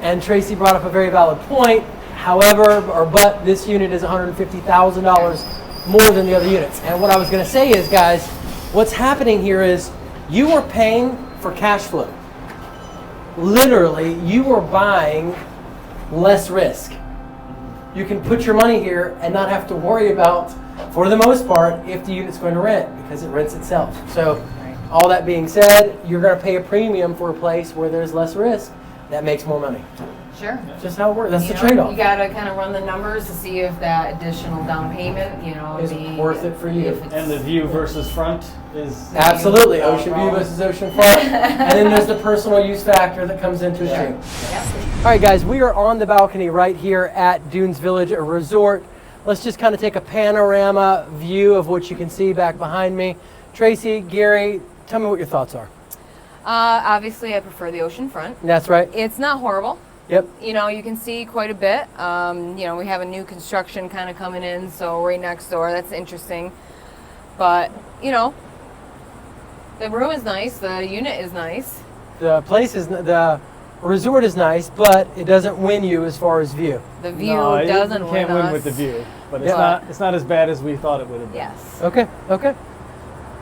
And Tracie brought up a very valid point. However, but this unit is $150,000 more than the other units. And what I was going to say is, guys, what's happening here is you are paying for cash flow. Literally, you are buying less risk. You can put your money here and not have to worry about, for the most part, if the unit's going to rent, because it rents itself. So, all that being said, you're going to pay a premium for a place where there's less risk. That makes more money. Sure. Just how it works. That's You the know, trade-off. You got to kind of run the numbers to see if that additional down payment, you know, Is worth it for you. if it's- And the view versus front is Absolutely, Not a ocean view problem. versus ocean front, and then there's the personal use factor that comes into it too. Yeah. All right, guys, we are on the balcony right here at Dunes Village Resort. Let's just kind of take a panorama view of what you can see back behind me. Tracie, Gary, tell me what your thoughts are. Obviously, I prefer the ocean front. That's right. It's not horrible. Yep. You know, you can see quite a bit. You know, we have a new construction kind of coming in, so right next door. That's interesting. But, you know, the room is nice. The unit is nice. The place is, the resort is nice, but it doesn't win you as far as view. The view no, you doesn't can't win us. with the view, but Yeah. it's not as bad as we thought it would have been. Yes. Okay, okay.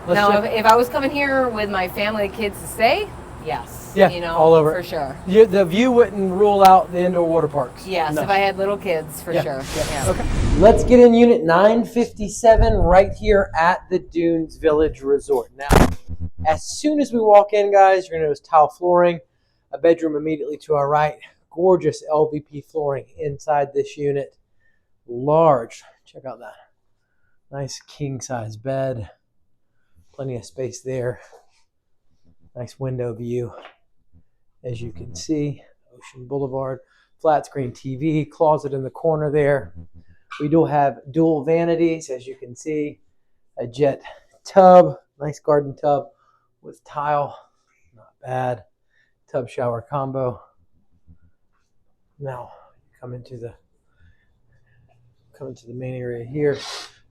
Let's Now, check- if I was coming here with my family, kids to stay, yes. Yeah, you know, all over for it. sure. the view wouldn't rule out the indoor water parks. Yes, No. if I had little kids, for sure. Yeah. Okay. Let's get in unit 957 right here at the Dunes Village Resort. Now, as soon as we walk in, guys, you're going to notice tile flooring, a bedroom immediately to our right, gorgeous LVP flooring inside this unit. Large, check out that. Nice king-size bed. Plenty of space there. Nice window view. As you can see, Ocean Boulevard, flat screen TV, closet in the corner there. We do have dual vanities, as you can see. a jet tub, nice garden tub with tile, not bad. Tub shower combo. Now come into the main area here.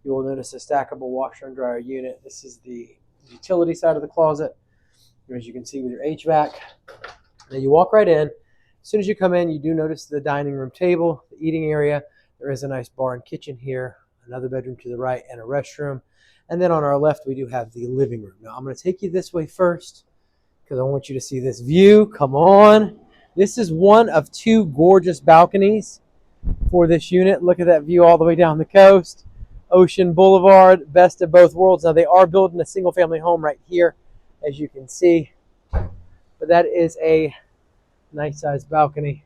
You will notice a stackable washer and dryer unit. This is the utility side of the closet, as you can see with your HVAC. Now you walk right in. As soon as you come in, you do notice the dining room table, the eating area. There is a nice bar and kitchen here, another bedroom to the right, and a restroom. And then on our left, we do have the living room. Now I'm going to take you this way first because I want you to see this view. Come on. This is one of 2 gorgeous balconies for this unit. Look at that view all the way down the coast. Ocean Boulevard, best of both worlds. Now they are building a single family home right here, as you can see. But that is a nice sized balcony.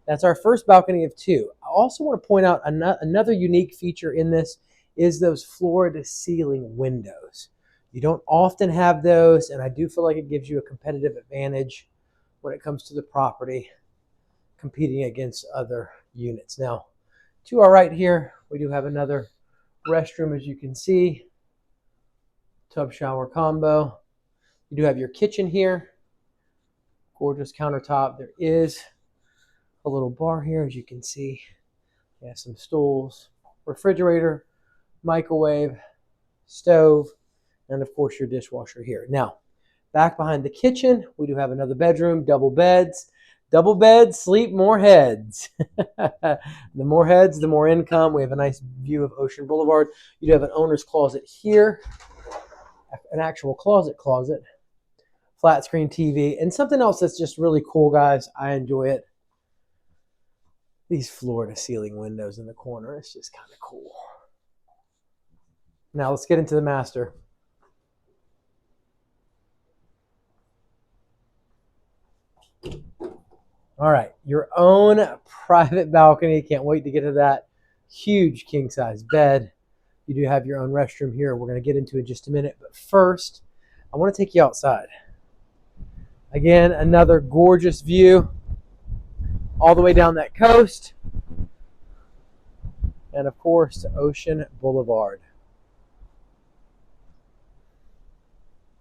That's our first balcony of 2. I also want to point out another unique feature in this is those floor to ceiling windows. You don't often have those, and I do feel like it gives you a competitive advantage when it comes to the property competing against other units. Now, to our right here, we do have another restroom, as you can see. Tub shower combo. You do have your kitchen here. Gorgeous countertop. There is a little bar here, as you can see. You have some stools, refrigerator, microwave, stove, and of course your dishwasher here. Now, back behind the kitchen, we do have another bedroom, double beds. Double beds, sleep more heads. The more heads, the more income. We have a nice view of Ocean Boulevard. You do have an owner's closet here, an actual closet, flat screen TV, and something else that's just really cool, guys. I enjoy it. These floor to ceiling windows in the corner. It's just kind of cool. Now let's get into the master. All right, your own private balcony. Can't wait to get to that. Huge king size bed. You do have your own restroom here. We're going to get into it in just a minute. But first, I want to take you outside. Again, another gorgeous view all the way down that coast. And of course, Ocean Boulevard.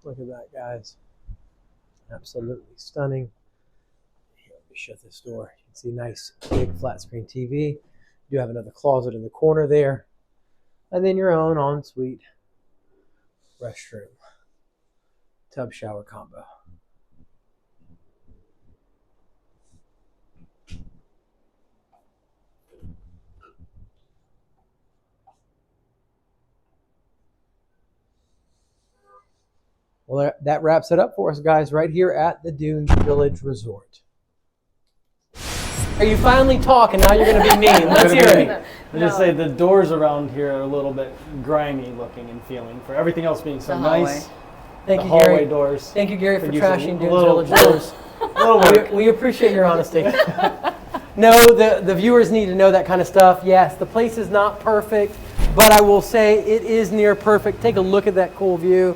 Look at that, guys. Absolutely stunning. Shut this door. You can see nice big flat screen TV. You do have another closet in the corner there. And then your own ensuite restroom. Tub shower combo. Well, that wraps it up for us, guys, right here at the Dunes Village Resort. Are you finally talking? Now you're going to be mean. Let's hear it. I just say the doors around here are a little bit grimy looking and feeling for everything else being so nice. Thank you, Gary. Hallway doors. Thank you, Gary, for trashing Dunes Village doors. We appreciate your honesty. No, the viewers need to know that kind of stuff. Yes, the place is not perfect, but I will say it is near perfect. Take a look at that cool view.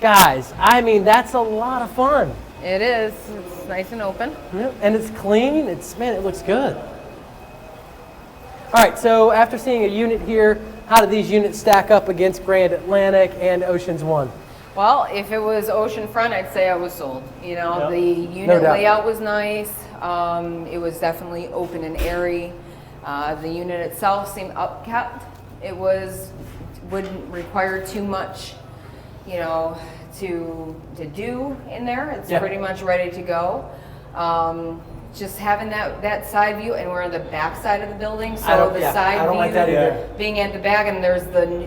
Guys, I mean, that's a lot of fun. It is. It's nice and open. Yeah, and it's clean. Man, it looks good. All right, so after seeing a unit here, how do these units stack up against Grand Atlantic and Oceans 1? Well, if it was oceanfront, I'd say I was sold. You know, the unit layout was nice. It was definitely open and airy. The unit itself seemed upkept. It wouldn't require too much, you know, to do in there. It's pretty much ready to go. Just having that side view, and we're on the back side of the building, so the side view like that either. Being at the back, and there's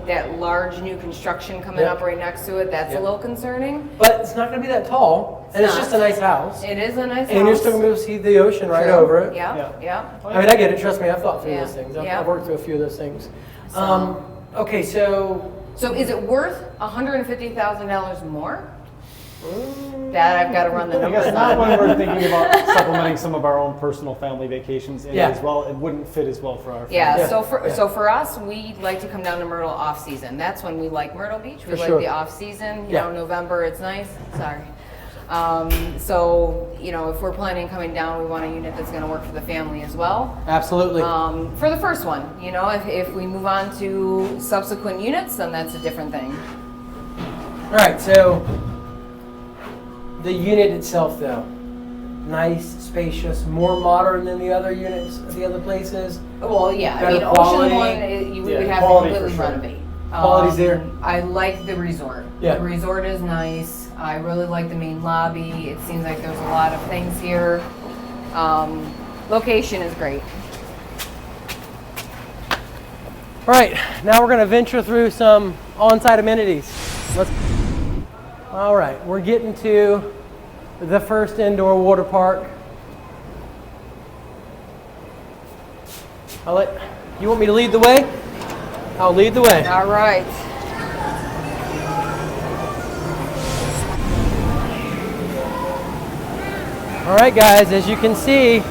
that large new construction coming up right next to it. That's a little concerning. But it's not going to be that tall, and it's just a nice house. It is a nice house. And you're still going to be able to see the ocean right over it. Yeah. I mean, I get it. Trust me, I've thought through those things. I've worked through a few of those things. Okay, so is it worth $150,000 more? That I've got to run the numbers. I guess not when we're thinking about supplementing some of our own personal family vacations in as well. It wouldn't fit as well for our family. So for us, we like to come down to Myrtle off season. That's when we like Myrtle Beach. We like the off season. You know, November, it's nice. Sorry. So, you know, if we're planning on coming down, we want a unit that's going to work for the family as well. Absolutely. For the first one, you know, if we move on to subsequent units, then that's a different thing. All right, so the unit itself, though, nice, spacious, more modern than the other units, the other places. Well, yeah, I Better mean, quality. Ocean One, you would Yeah, have to quality for completely sure. renovate. Quality's there. I like the resort. Yeah. The resort is nice. I really like the main lobby. It seems like there's a lot of things here. Location is great. All right, now we're gonna venture through some on-site amenities. All right, we're getting to the first indoor water park. You want me to lead the way? I'll lead the way. All right. All right, guys, as you can see,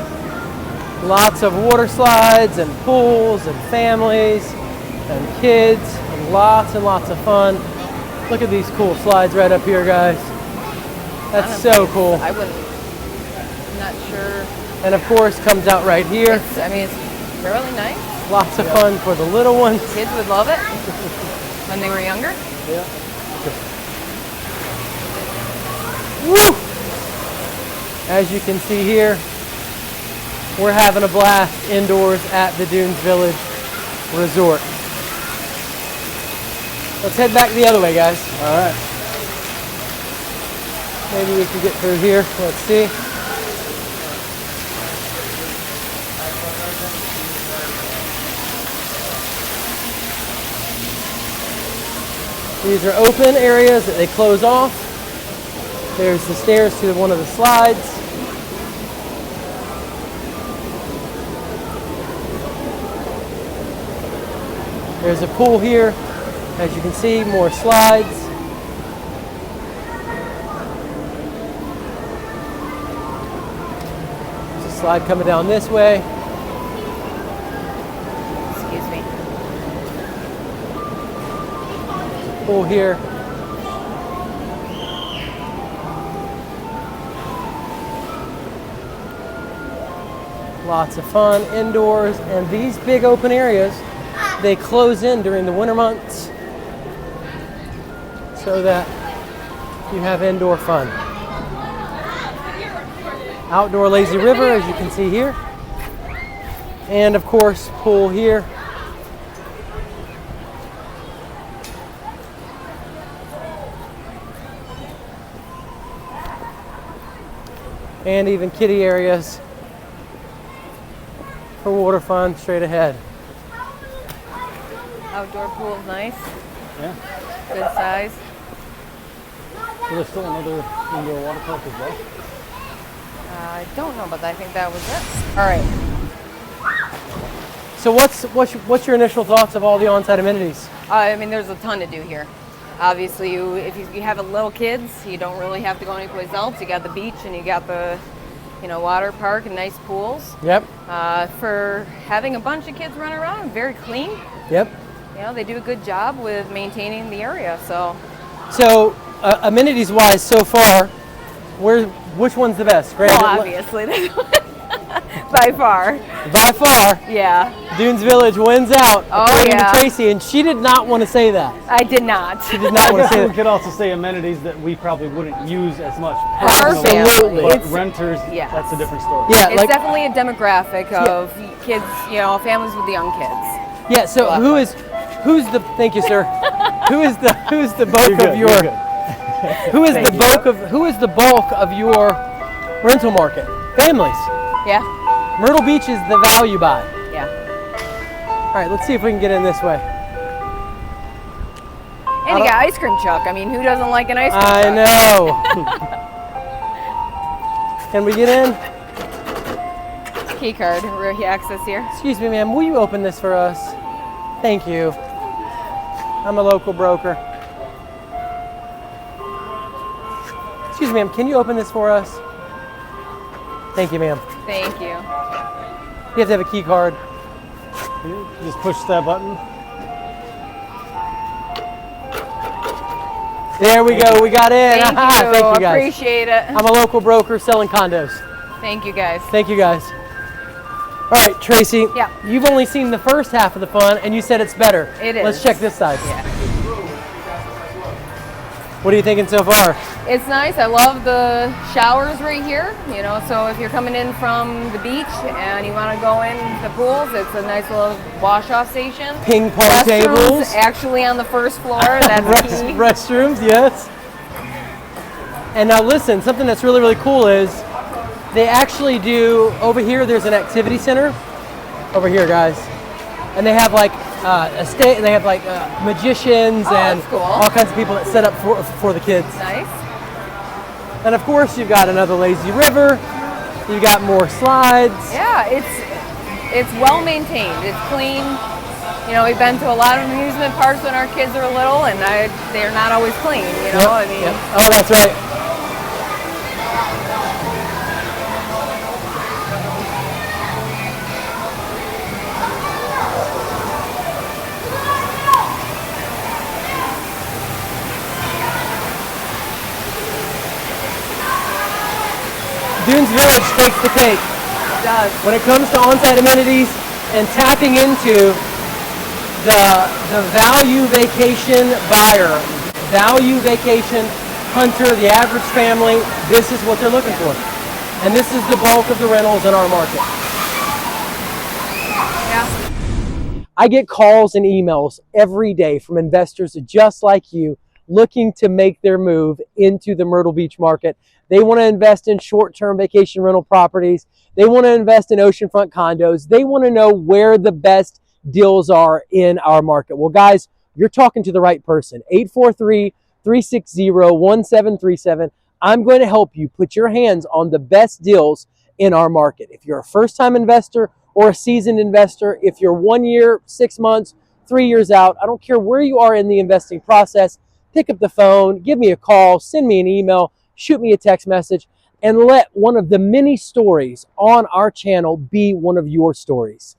lots of water slides and pools and families and kids and lots of fun. Look at these cool slides right up here, guys. That's so cool. I wouldn't, I'm not sure. And of course, comes out right here. I mean, it's fairly nice. Lots of fun for the little ones. Kids would love it when they were younger. Yeah. Woo! As you can see here, we're having a blast indoors at the Dunes Village Resort. Let's head back the other way, guys. All right. Maybe we can get through here. Let's see. These are open areas that they close off. There's the stairs to one of the slides. There's a pool here. As you can see, more slides. There's a slide coming down this way. Excuse me. Pool here. Lots of fun indoors, and these big open areas, they close in during the winter months so that you have indoor fun. Outdoor lazy river, as you can see here. And of course, pool here. And even kiddie areas for water fun straight ahead. Outdoor pool is nice. Yeah. Good size. So there's still another indoor water park as well. I don't know, but I think that was it. All right. So what's your initial thoughts of all the on-site amenities? I mean, there's a ton to do here. Obviously, if you have little kids, you don't really have to go anyplace else. You got the beach and you got the, water park and nice pools. Yep. For having a bunch of kids run around, very clean. Yep. They do a good job with maintaining the area. So amenities-wise, so far, which one's the best? well, obviously, this one. By far. By far, Yeah. Dunes Village wins out. Oh, according yeah. to Tracy, and she did not want to say that. I did not. She did not want to say We that. could also say amenities that we probably wouldn't use as much. Perfect. Absolutely. But It's- renters, yes. that's a different story. Yeah, It's definitely a demographic of kids, families with young kids. yeah. So thank you, sir. who is the bulk You're good, of your you're good. who is the bulk of your rental market? Families. Yeah. Myrtle Beach is the value buy. Yeah. All right, let's see if we can get in this way. And you got ice cream truck. I mean, who doesn't like an ice cream I truck? know. Can we get in? Key card, access here. Excuse me, ma'am, will you open this for us? Thank you. I'm a local broker. Excuse me, ma'am, can you open this for us? Thank you, ma'am. Thank you. You have to have a key card. You just push that button. There we go. We got in. Thank you. Thank you guys. Appreciate it. I'm a local broker selling condos. Thank you guys. Thank you guys. All right, Tracy. Yeah. You've only seen the first half of the fun, and you said it's better. It is. Let's check this side. Yeah. What are you thinking so far? It's nice. I love the showers right here. You know, so if you're coming in from the beach and you want to go in the pools, it's a nice little wash-off station. Ping pong Restrooms tables. actually on the first floor. That's key. Restrooms, yes. And now listen, something that's really, really cool is they actually do, over here there's an activity center. Over here, guys. And they have like they have like magicians and that's cool. all kinds of people that set up for the kids. Nice. And of course, you've got another lazy river. You've got more slides. Yeah, it's well maintained. It's clean. You know, we've been to a lot of amusement parks when our kids are little, and they're not always clean. You know, I mean. Yep. Oh, that's right. Dunes Village takes the cake. It does. When it comes to on-site amenities and tapping into the value vacation buyer, value vacation hunter, the average family, this is what they're looking for. And this is the bulk of the rentals in our market. Yeah. I get calls and emails every day from investors just like you looking to make their move into the Myrtle Beach market. They want to invest in short-term vacation rental properties. They want to invest in oceanfront condos. They want to know where the best deals are in our market. Well, guys, you're talking to the right person. 843-360-1737. I'm going to help you put your hands on the best deals in our market. If you're a first-time investor or a seasoned investor, if you're 1 year, 6 months, 3 years out, I don't care where you are in the investing process, pick up the phone, give me a call, send me an email, shoot me a text message, and let one of the many stories on our channel be one of your stories.